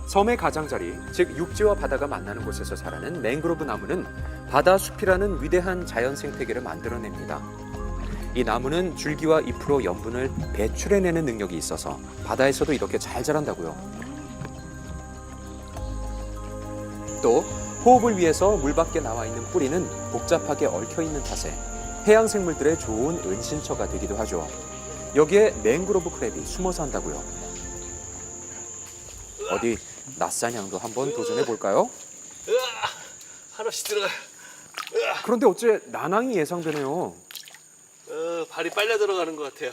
섬의 가장자리, 즉 육지와 바다가 만나는 곳에서 자라는 맹그로브 나무는 바다 숲이라는 위대한 자연 생태계를 만들어냅니다. 이 나무는 줄기와 잎으로 염분을 배출해내는 능력이 있어서 바다에서도 이렇게 잘 자란다고요. 또 호흡을 위해서 물 밖에 나와 있는 뿌리는 복잡하게 얽혀 있는 탓에 해양 생물들의 좋은 은신처가 되기도 하죠. 여기에 맹그로브 크랩이 숨어 산다고요. 어디 낯선 향도 한번 도전해 볼까요? 하나씩 들어가요. 그런데 어째 난항이 예상되네요. 발이 빨려 들어가는 것 같아요.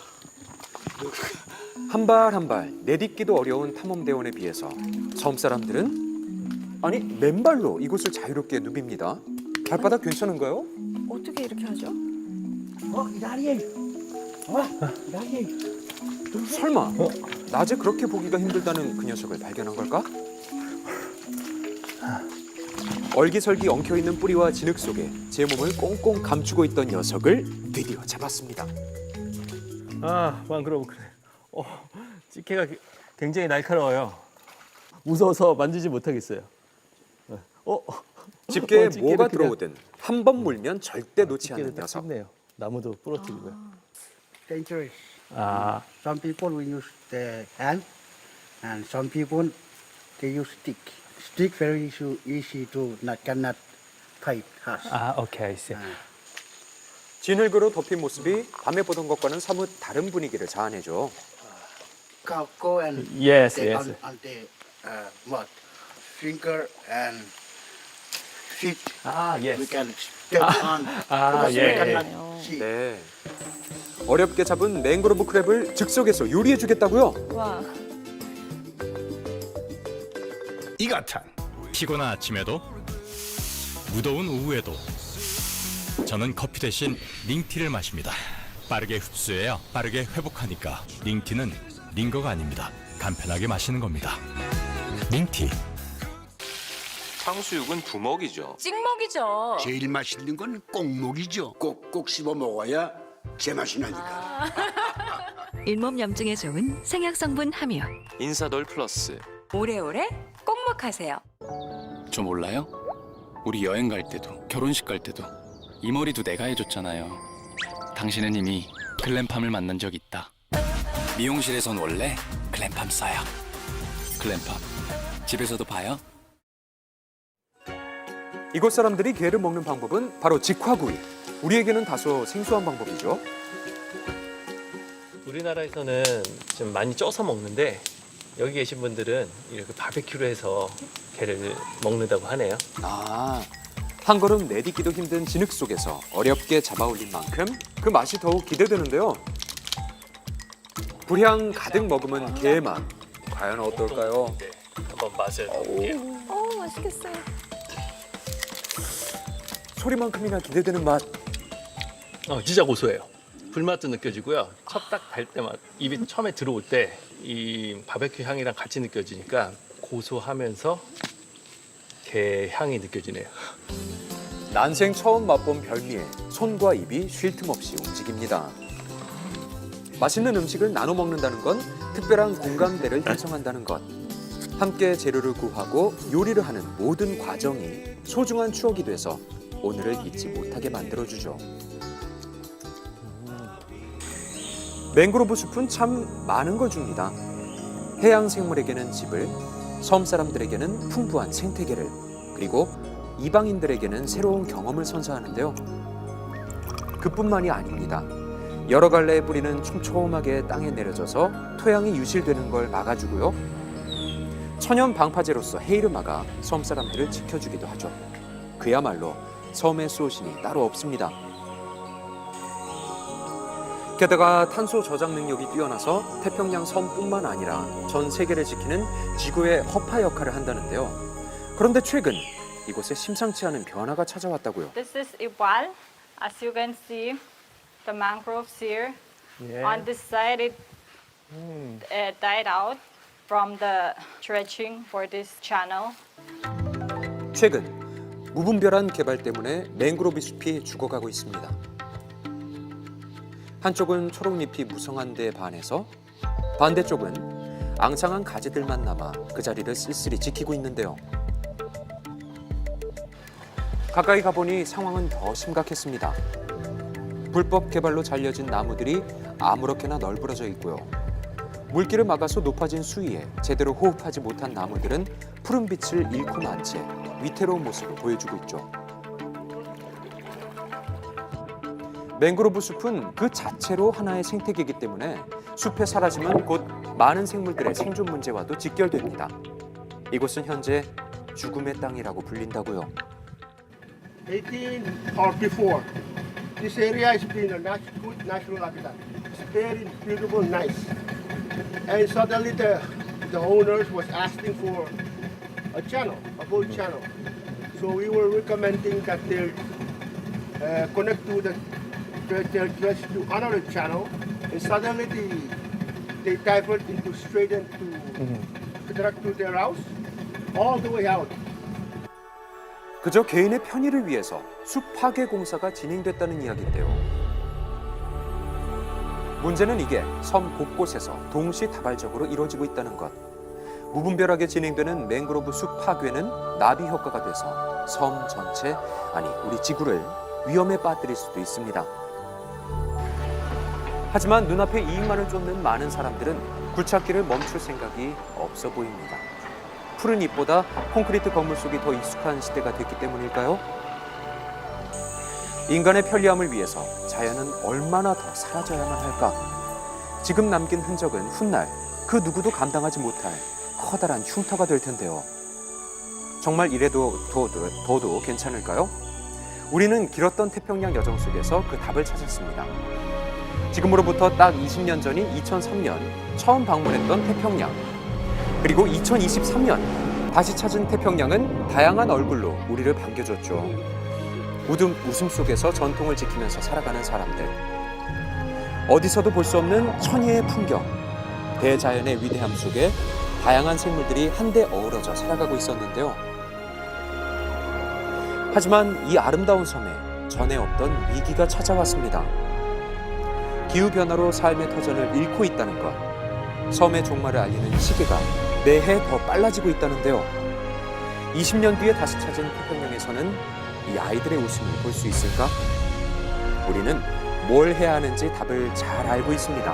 한 발 한 발 내딛기도 어려운 탐험대원에 비해서 섬 사람들은 아니 맨발로 이곳을 자유롭게 누빕니다. 발바닥 괜찮은가요? 어떻게 이렇게 하죠? 설마 낮에 그렇게 보기가 힘들다는 그 녀석을 발견한 걸까? 얼기설기 엉켜있는 뿌리와 진흙 속에 제 몸을 꽁꽁 감추고 있던 녀석을 드디어 잡았습니다. 맹그로브 크랩. 집게가 굉장히 날카로워요. 무서워서 만지지 못하겠어요. 집게에 뭐가 들어오든 한 번 물면 절대 놓지 않는 녀석. 나무도 부러뜨리고요. Dangerous. Some people will use the hand, and some people they use stick. Stick very easy to cannot fight us. Okay, I see. 진흙으로 덮인 모습이 밤에 보던 것과는 사뭇 다른 분위기를 자아내죠. Go and Yes, step yes. on the mud. Finger and feet. Yes. We can step on. because we cannot see. 네. 어렵게 잡은 맹그로브 크랩을 즉석에서 요리해 주겠다고요? 와. 이 같은 피곤한 아침에도 무더운 오후에도 저는 커피 대신 링티를 마십니다. 빠르게 흡수해야 빠르게 회복하니까 링티는 링거가 아닙니다. 간편하게 마시는 겁니다. 링티. 탕수육은 부먹이죠. 찍먹이죠. 제일 맛있는 건 꼭먹이죠. 꼭꼭 씹어 먹어야 제맛이 나니까. 잇몸염증에 좋은 생약성분 함유. 인사돌 플러스. 오래오래 꼭먹하세요. 저 몰라요? 우리 여행 갈 때도 결혼식 갈 때도 이 머리도 내가 해줬잖아요. 당신은 이미 글램팜을 만난 적 있다. 미용실에선 원래 글램팜 써요. 글램팜. 집에서도 봐요. 이곳 사람들이 게를 먹는 방법은 바로 직화구이. 우리에게는 다소 생소한 방법이죠. 우리나라에서는 좀 많이 쪄서 먹는데 여기 계신 분들은 이렇게 바베큐로 해서 게를 먹는다고 하네요. 아, 한 걸음 내딛기도 힘든 진흙 속에서 어렵게 잡아올린 만큼 그 맛이 더욱 기대되는데요. 불향 가득 머금은 게의 맛. 과연 어떨까요? 한번 맛을 볼게요. 맛있겠어요. 소리만큼이나 기대되는 맛. 진짜 고소해요. 불맛도 느껴지고요. 첫 달 때만 입이 처음에 들어올 때 이 바베큐 향이랑 같이 느껴지니까 고소하면서 게 향이 느껴지네요. 난생 처음 맛본 별미에 손과 입이 쉴 틈 없이 움직입니다. 맛있는 음식을 나눠 먹는다는 건 특별한 공감대를 형성한다는 것. 함께 재료를 구하고 요리를 하는 모든 과정이 소중한 추억이 돼서 오늘을 잊지 못하게 만들어주죠. 맹그로브 숲은 참 많은 걸 줍니다. 해양 생물에게는 집을, 섬 사람들에게는 풍부한 생태계를, 그리고 이방인들에게는 새로운 경험을 선사하는데요. 그뿐만이 아닙니다. 여러 갈래의 뿌리는 촘촘하게 땅에 내려져서 토양이 유실되는 걸 막아주고요. 천연 방파제로서 해일을 막아 섬 사람들을 지켜주기도 하죠. 그야말로 섬의 수호신이 따로 없습니다. 게다가 탄소 저장 능력이 뛰어나서 태평양 섬뿐만 아니라 전 세계를 지키는 지구의 허파 역할을 한다는데요. 그런데 최근 이곳에 심상치 않은 변화가 찾아왔다고요. This is Ipal. As you can see, the mangroves here. On this side, it died out from the dredging for this channel. 최근 무분별한 개발 때문에 맹그로브 숲이 죽어가고 있습니다. 한쪽은 초록잎이 무성한 데에 반해서 반대쪽은 앙상한 가지들만 남아 그 자리를 쓸쓸히 지키고 있는데요. 가까이 가보니 상황은 더 심각했습니다. 불법 개발로 잘려진 나무들이 아무렇게나 널브러져 있고요. 물길을 막아서 높아진 수위에 제대로 호흡하지 못한 나무들은 푸른 빛을 잃고 만 채 위태로운 모습을 보여주고 있죠. 맹그로브 숲은 그 자체로 하나의 생태계이기 때문에 숲의 사라짐은 곧 많은 생물들의 생존 문제와도 직결됩니다. 이곳은 현재 죽음의 땅이라고 불린다고요. 18 or before, this area has been a good natural habitat. It's very beautiful, nice. And suddenly the owners was asking for a channel, a boat channel. So we were recommending that they connect to the to another channel, and suddenly they divert into straight into direct to their house, all the way out. 그저 개인의 편의를 위해서 숲 파괴 공사가 진행됐다는 이야기인데요. 문제는 이게 섬 곳곳에서 동시다발적으로 이루어지고 있다는 것. 무분별하게 진행되는 맹그로브 숲 파괴는 나비 효과가 돼서 섬 전체, 아니 우리 지구를 위험에 빠뜨릴 수도 있습니다. 하지만 눈앞에 이익만을 쫓는 많은 사람들은 굴착기를 멈출 생각이 없어 보입니다. 푸른 잎보다 콘크리트 건물 속이 더 익숙한 시대가 됐기 때문일까요? 인간의 편리함을 위해서 자연은 얼마나 더 사라져야만 할까? 지금 남긴 흔적은 훗날 그 누구도 감당하지 못할 커다란 흉터가 될 텐데요. 정말 이래도 더도 괜찮을까요? 우리는 길었던 태평양 여정 속에서 그 답을 찾았습니다. 지금으로부터 딱 20년 전인 2003년 처음 방문했던 태평양. 그리고 2023년 다시 찾은 태평양은 다양한 얼굴로 우리를 반겨줬죠. 웃음 속에서 전통을 지키면서 살아가는 사람들. 어디서도 볼 수 없는 천혜의 풍경, 대자연의 위대함 속에 다양한 생물들이 한데 어우러져 살아가고 있었는데요. 하지만 이 아름다운 섬에 전에 없던 위기가 찾아왔습니다. 기후변화로 삶의 터전을 잃고 있다는 것, 섬의 종말을 알리는 시계가 매해 더 빨라지고 있다는데요. 20년 뒤에 다시 찾은 태평양에서는 이 아이들의 웃음을 볼 수 있을까? 우리는 뭘 해야 하는지 답을 잘 알고 있습니다.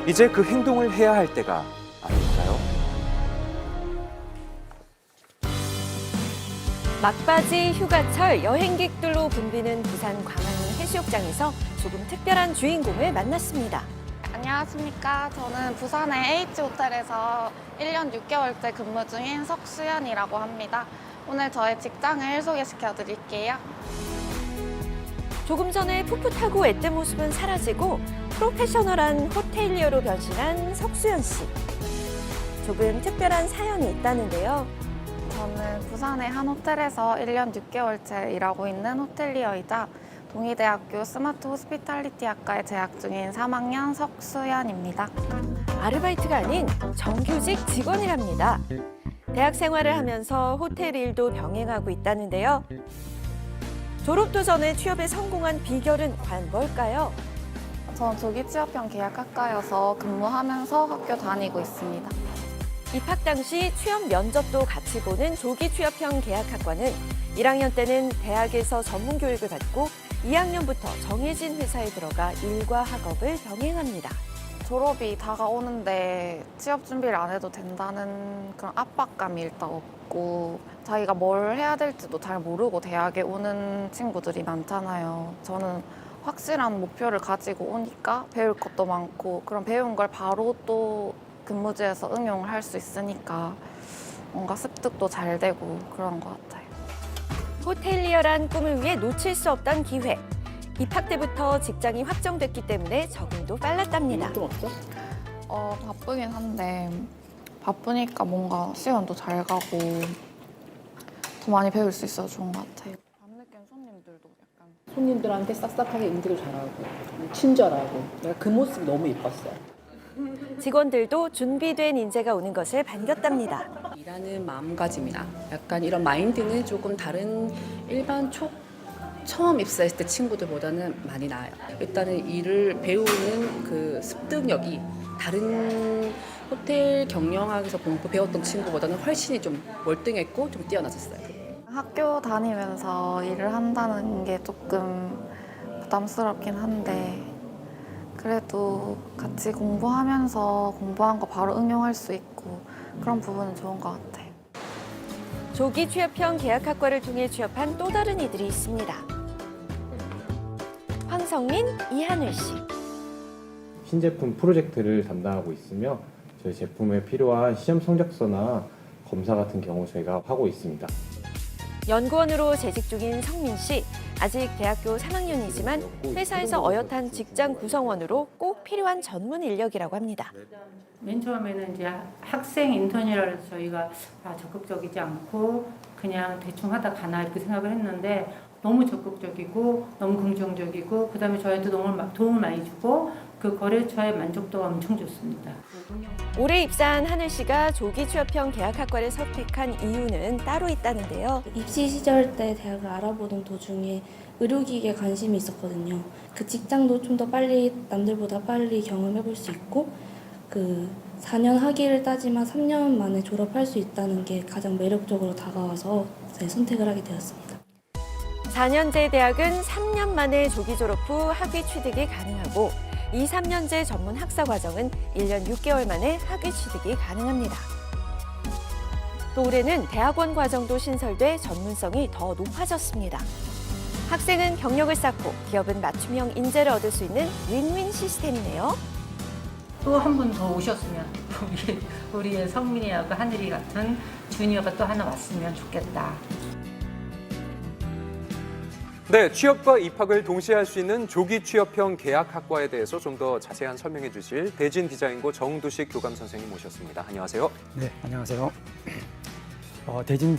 이제 그 행동을 해야 할 때가 아닐까요? 막바지 휴가철 여행객들로 붐비는 부산 광안리 해수욕장에서 조금 특별한 주인공을 만났습니다. 안녕하십니까. 저는 부산의 H호텔에서 1년 6개월째 근무 중인 석수연이라고 합니다. 오늘 저의 직장을 소개시켜 드릴게요. 조금 전에 풋풋하고 애뜬 모습은 사라지고 프로페셔널한 호텔리어로 변신한 석수연 씨. 조금 특별한 사연이 있다는데요. 저는 부산의 한 호텔에서 1년 6개월째 일하고 있는 호텔리어이자 동의대학교 스마트 호스피탈리티 학과에 재학 중인 3학년 석수연입니다. 아르바이트가 아닌 정규직 직원이랍니다. 대학 생활을 하면서 호텔 일도 병행하고 있다는데요. 졸업도 전에 취업에 성공한 비결은 과연 뭘까요? 저는 조기 취업형 계약학과여서 근무하면서 학교 다니고 있습니다. 입학 당시 취업 면접도 같이 보는 조기 취업형 계약학과는 1학년 때는 대학에서 전문 교육을 받고 2학년부터 정해진 회사에 들어가 일과 학업을 병행합니다. 졸업이 다가오는데 취업 준비를 안 해도 된다는 그런 압박감이 일단 없고 자기가 뭘 해야 될지도 잘 모르고 대학에 오는 친구들이 많잖아요. 저는 확실한 목표를 가지고 오니까 배울 것도 많고 그런 배운 걸 바로 또 근무지에서 응용을 할 수 있으니까 뭔가 습득도 잘 되고 그런 것 같아요. 호텔리어란 꿈을 위해 놓칠 수 없던 기회. 입학 때부터 직장이 확정됐기 때문에 적응도 빨랐답니다. 바쁘긴 한데 바쁘니까 뭔가 시간도 잘 가고 더 많이 배울 수 있어서 좋은 것 같아요. 밤늦게는 손님들도 약간 손님들한테 싹싹하게 응대도 잘하고 친절하고 내가 그 모습이 너무 예뻤어요. 직원들도 준비된 인재가 오는 것을 반겼답니다. 일하는 마음가짐이나 약간 이런 마인드는 조금 다른 일반 처음 입사했을 때 친구들보다는 많이 나아요. 일단은 일을 배우는 그 습득력이 다른 호텔 경영학에서 공부 배웠던 친구보다는 훨씬 좀 월등했고 좀 뛰어나졌어요. 학교 다니면서 일을 한다는 게 조금 부담스럽긴 한데 그래도 같이 공부하면서 공부한 거 바로 응용할 수 있고 그런 부분은 좋은 것 같아요. 조기 취업형 계약학과를 통해 취업한 또 다른 이들이 있습니다. 황성민, 이하늘 씨. 신제품 프로젝트를 담당하고 있으며 저희 제품에 필요한 시험 성적서나 검사 같은 경우 저희가 하고 있습니다. 연구원으로 재직 중인 성민 씨. 아직 대학교 3학년이지만 회사에서 어엿한 직장 구성원으로 꼭 필요한 전문 인력이라고 합니다. 맨 처음에는 이제 학생 인턴이라 해서 저희가 적극적이지 않고 그냥 대충 하다 가나 이렇게 생각을 했는데 너무 적극적이고 너무 긍정적이고 그다음에 저희한테 도움을 많이 주고 그 거래처의 만족도가 엄청 좋습니다. 올해 입사한 하늘 씨가 조기 취업형 계약학과를 선택한 이유는 따로 있다는데요. 입시 시절 때 대학을 알아보던 도중에 의료기기에 관심이 있었거든요. 그 직장도 좀 더 빨리 남들보다 빨리 경험해 볼 수 있고 그 4년 학위를 따지만 3년 만에 졸업할 수 있다는 게 가장 매력적으로 다가와서 선택을 하게 되었습니다. 4년제 대학은 3년 만에 조기 졸업 후 학위 취득이 가능하고 2, 3년제 전문 학사 과정은 1년 6개월 만에 학위 취득이 가능합니다. 또 올해는 대학원 과정도 신설돼 전문성이 더 높아졌습니다. 학생은 경력을 쌓고 기업은 맞춤형 인재를 얻을 수 있는 윈윈 시스템이네요. 또 한 분 더 오셨으면 우리의 성민이하고 하늘이 같은 주니어가 또 하나 왔으면 좋겠다. 네, 취업과 입학을 동시에 할 수 있는 조기 취업형 계약학과에 대해서 좀 더 자세한 설명해 주실 대진 디자인고 정두식 교감 선생님 모셨습니다. 안녕하세요. 네, 안녕하세요. 대진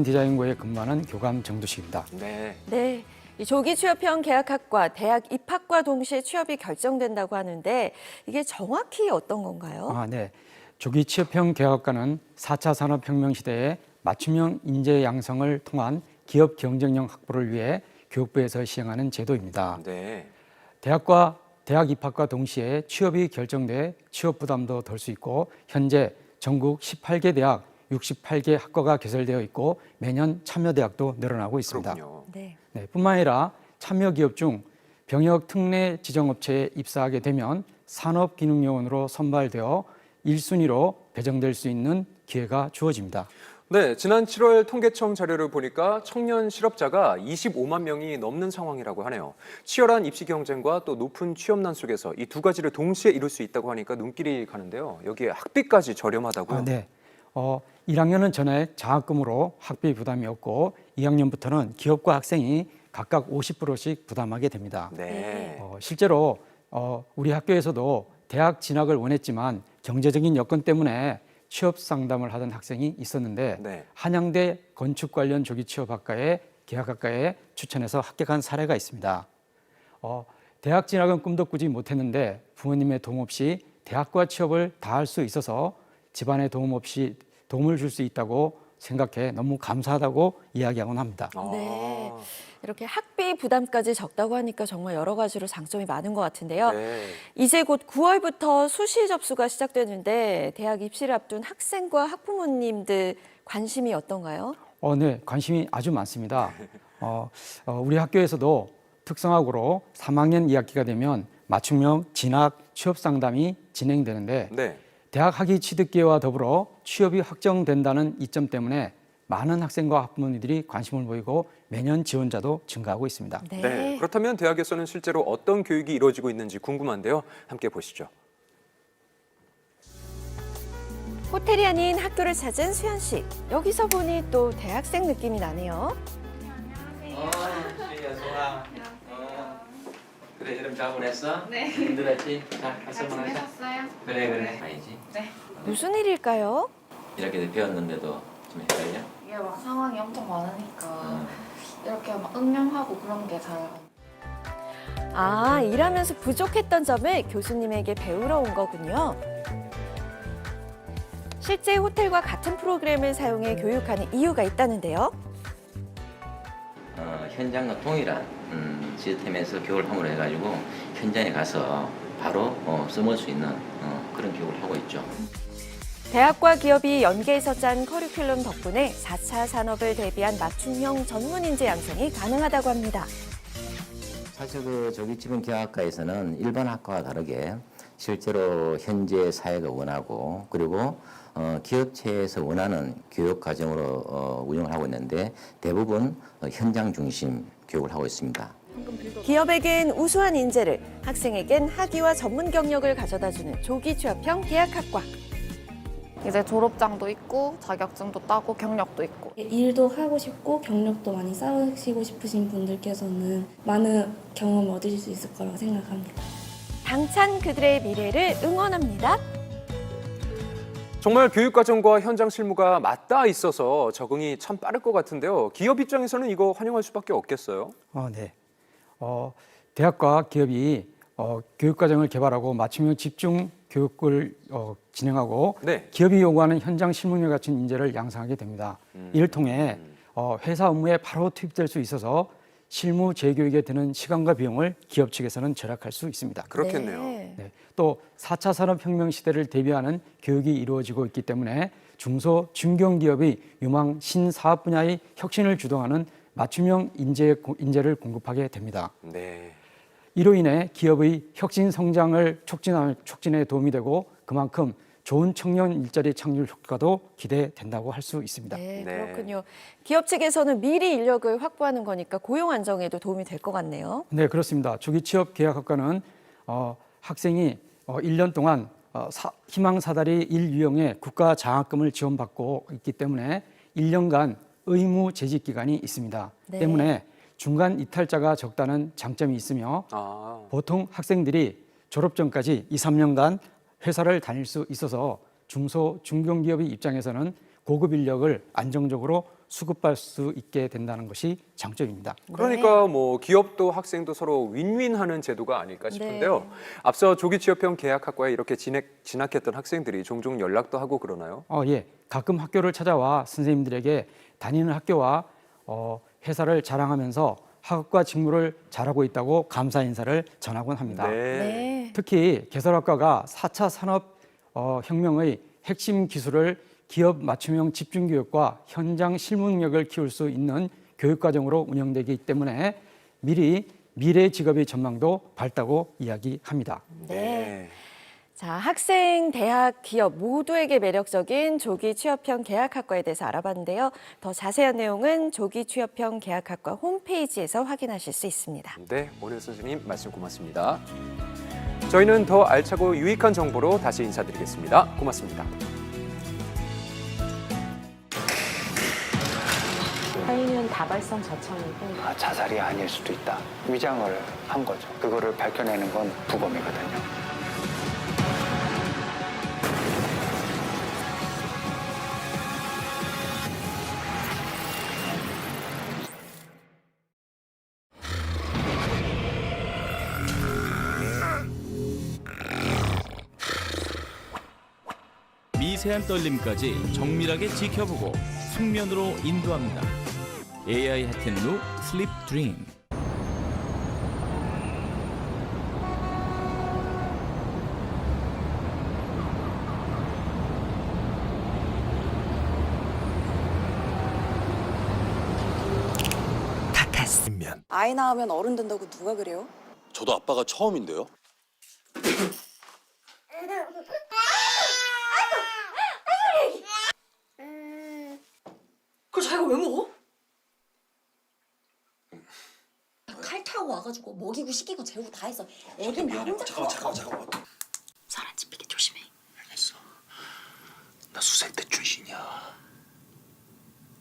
디자인고에 근무하는 교감 정두식입니다. 네. 네, 이 조기 취업형 계약학과 대학 입학과 동시에 취업이 결정된다고 하는데 이게 정확히 어떤 건가요? 네. 조기 취업형 계약학과는 4차 산업혁명 시대에 맞춤형 인재 양성을 통한 기업 경쟁력 확보를 위해 교육부에서 시행하는 제도입니다. 네. 대학 입학과 동시에 취업이 결정돼 취업 부담도 덜 수 있고 현재 전국 18개 대학 68개 학과가 개설되어 있고 매년 참여 대학도 늘어나고 있습니다. 네. 뿐만 아니라 참여 기업 중 병역 특례 지정업체에 입사하게 되면 산업기능요원으로 선발되어 1순위로 배정될 수 있는 기회가 주어집니다. 네, 지난 7월 통계청 자료를 보니까 청년 실업자가 25만 명이 넘는 상황이라고 하네요. 치열한 입시 경쟁과 또 높은 취업난 속에서 이 두 가지를 동시에 이룰 수 있다고 하니까 눈길이 가는데요. 여기에 학비까지 저렴하다고요? 네. 1학년은 전액 장학금으로 학비 부담이 없고 2학년부터는 기업과 학생이 각각 50%씩 부담하게 됩니다. 네. 실제로 우리 학교에서도 대학 진학을 원했지만 경제적인 여건 때문에 취업 상담을 하던 학생이 있었는데 네. 한양대 건축 관련 조기 취업학과에 계약학과에 추천해서 합격한 사례가 있습니다. 대학 진학은 꿈도 꾸지 못했는데 부모님의 도움 없이 대학과 취업을 다 할 수 있어서 집안의 도움 없이 도움을 줄 수 있다고 생각해 너무 감사하다고 이야기하곤 합니다. 네. 이렇게 학비 부담까지 적다고 하니까 정말 여러 가지로 장점이 많은 것 같은데요. 네. 이제 곧 9월부터 수시 접수가 시작되는데 대학 입시를 앞둔 학생과 학부모님들 관심이 어떤가요? 네, 관심이 아주 많습니다. 우리 학교에서도 특성화고로 3학년 2학기가 되면 맞춤형 진학 취업 상담이 진행되는데 네. 대학 학위 취득 기회와 더불어 취업이 확정된다는 이점 때문에 많은 학생과 학부모님들이 관심을 보이고 매년 지원자도 증가하고 있습니다. 네. 그렇다면 대학에서는 실제로 어떤 교육이 이루어지고 있는지 궁금한데요. 함께 보시죠. 호텔이 아닌 학교를 찾은 수현 씨. 여기서 보니 또 대학생 느낌이 나네요. 그래, 여름 잘 보냈어? 네. 힘들었지? 자, 가서 잘 보내자. 지내셨어요? 그래. 가야지. 네. 무슨 일일까요? 이렇게 배웠는데도 좀 헷갈려? 이게 막 상황이 엄청 많으니까 이렇게 막 응용하고 그런 게 잘. 일하면서 부족했던 점을 교수님에게 배우러 온 거군요. 실제 호텔과 같은 프로그램을 사용해 교육하는 이유가 있다는데요. 현장과 동일한 시스템에서 교육을 함으로 해가지고 현장에 가서 바로 써볼 수 있는 그런 교육을 하고 있죠. 대학과 기업이 연계해서 짠 커리큘럼 덕분에 4차 산업을 대비한 맞춤형 전문 인재 양성이 가능하다고 합니다. 사실 그 조기 취업 계약학과에서는 일반 학과와 다르게 실제로 현재 사회가 원하고 그리고 기업체에서 원하는 교육 과정으로 운영을 하고 있는데 대부분 현장 중심 교육을 하고 있습니다. 기업에겐 우수한 인재를, 학생에겐 학위와 전문 경력을 가져다주는 조기 취업형 계약학과. 이제 졸업장도 있고 자격증도 따고 경력도 있고. 일도 하고 싶고 경력도 많이 쌓으시고 싶으신 분들께서는 많은 경험을 얻으실 수 있을 거라고 생각합니다. 당찬 그들의 미래를 응원합니다. 정말 교육과정과 현장 실무가 맞닿아 있어서 적응이 참 빠를 것 같은데요. 기업 입장에서는 이거 환영할 수밖에 없겠어요. 네. 대학과 기업이 교육과정을 개발하고 맞춤형 집중 교육을 진행하고 네. 기업이 요구하는 현장 실무력 갖춘 인재를 양성하게 됩니다. 이를 통해 회사 업무에 바로 투입될 수 있어서 실무 재교육에 드는 시간과 비용을 기업 측에서는 절약할 수 있습니다. 그렇겠네요. 네. 또 4차 산업혁명 시대를 대비하는 교육이 이루어지고 있기 때문에 중소, 중견기업이 유망 신사업 분야의 혁신을 주도하는 맞춤형 인재를 공급하게 됩니다. 네. 이로 인해 기업의 혁신 성장을 촉진에 도움이 되고 그만큼 좋은 청년 일자리 창출 효과도 기대된다고 할 수 있습니다. 네, 그렇군요. 기업 측에서는 미리 인력을 확보하는 거니까 고용 안정에도 도움이 될 것 같네요. 네, 그렇습니다. 조기 취업 계약학과는 학생이 1년 동안 희망사다리 1유형의 국가 장학금을 지원받고 있기 때문에 1년간 의무 재직 기간이 있습니다. 네. 때문에 중간 이탈자가 적다는 장점이 있으며 보통 학생들이 졸업 전까지 2, 3년간 회사를 다닐 수 있어서 중소, 중견기업의 입장에서는 고급 인력을 안정적으로 수급할 수 있게 된다는 것이 장점입니다. 그러니까 뭐 기업도 학생도 서로 윈윈하는 제도가 아닐까 싶은데요. 네. 앞서 조기취업형 계약학과에 이렇게 진학했던 학생들이 종종 연락도 하고 그러나요? 예. 가끔 학교를 찾아와 선생님들에게 다니는 학교와 회사를 자랑하면서 학업과 직무를 잘하고 있다고 감사 인사를 전하곤 합니다. 네. 특히 개설학과가 4차 산업혁명의 핵심 기술을 기업 맞춤형 집중교육과 현장 실무 능력을 키울 수 있는 교육과정으로 운영되기 때문에 미리 미래 직업의 전망도 밝다고 이야기합니다. 네. 자, 학생, 대학, 기업 모두에게 매력적인 조기 취업형 계약학과에 대해서 알아봤는데요. 더 자세한 내용은 조기 취업형 계약학과 홈페이지에서 확인하실 수 있습니다. 네, 오늘 선생님 말씀 고맙습니다. 저희는 더 알차고 유익한 정보로 다시 인사드리겠습니다. 고맙습니다. 하인은 다발성 저청이고 자살이 아닐 수도 있다. 위장을 한 거죠. 그거를 밝혀내는 건 부검이거든요. 미세한 떨림까지 정밀하게 지켜보고 숙면으로 인도합니다. AI 핫텐루 슬립 드림. 카카스면. 아이 낳으면 어른 된다고 누가 그래요? 저도 아빠가 처음인데요. 그걸 자기가 왜 먹어? 칼 타고 와가지고 먹이고 씻기고 재우고 다 했어. 애긴 왜 혼자 잠깐만. 살 안 찝히게 조심해. 알겠어. 나 수색대 출신이야.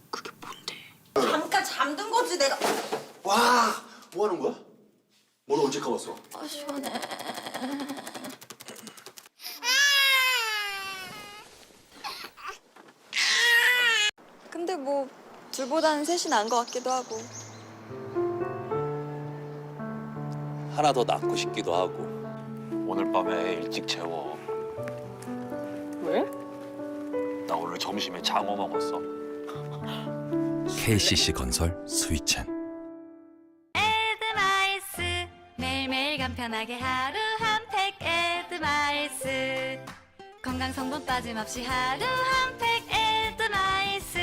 그게 뭔데? 잠깐 잠든 거지 내가. 와, 뭐 하는 거야? 머리 언제 감았어? 아 시원해. 근데 뭐 둘보다는 셋이 나은 것 같기도 하고. 하나 더 낳고 싶기도 하고. 오늘 밤에 일찍 재워. 왜? 나 오늘 점심에 장어 먹었어. KCC 건설 스위첸. 에드마이스 매일매일 간편하게 하루 한 팩 에드마이스 건강 성분 빠짐없이 하루 한 팩 에드마이스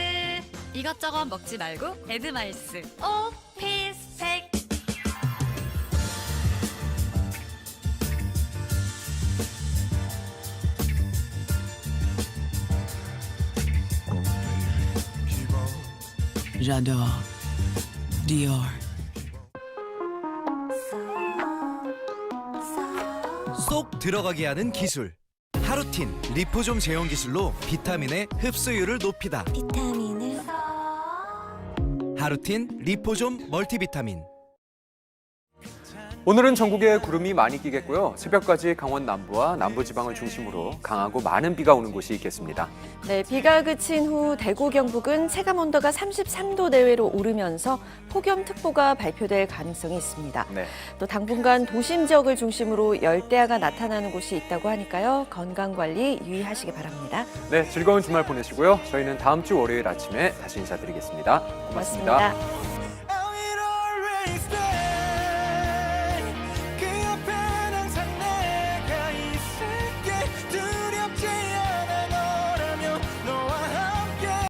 이것저것 먹지 말고 에드마이스 오피스팩. J'adore Dior. 쏙 들어가게 하는 기술. 하루틴 리포좀 제형 기술로 비타민의 흡수율을 높이다. 비타민을 하루틴 리포좀 멀티비타민. 오늘은 전국에 구름이 많이 끼겠고요. 새벽까지 강원 남부와 남부지방을 중심으로 강하고 많은 비가 오는 곳이 있겠습니다. 네, 비가 그친 후 대구 경북은 체감 온도가 33도 내외로 오르면서 폭염특보가 발표될 가능성이 있습니다. 네. 또 당분간 도심 지역을 중심으로 열대야가 나타나는 곳이 있다고 하니까요. 건강관리 유의하시기 바랍니다. 네, 즐거운 주말 보내시고요. 저희는 다음 주 월요일 아침에 다시 인사드리겠습니다. 고맙습니다. 고맙습니다.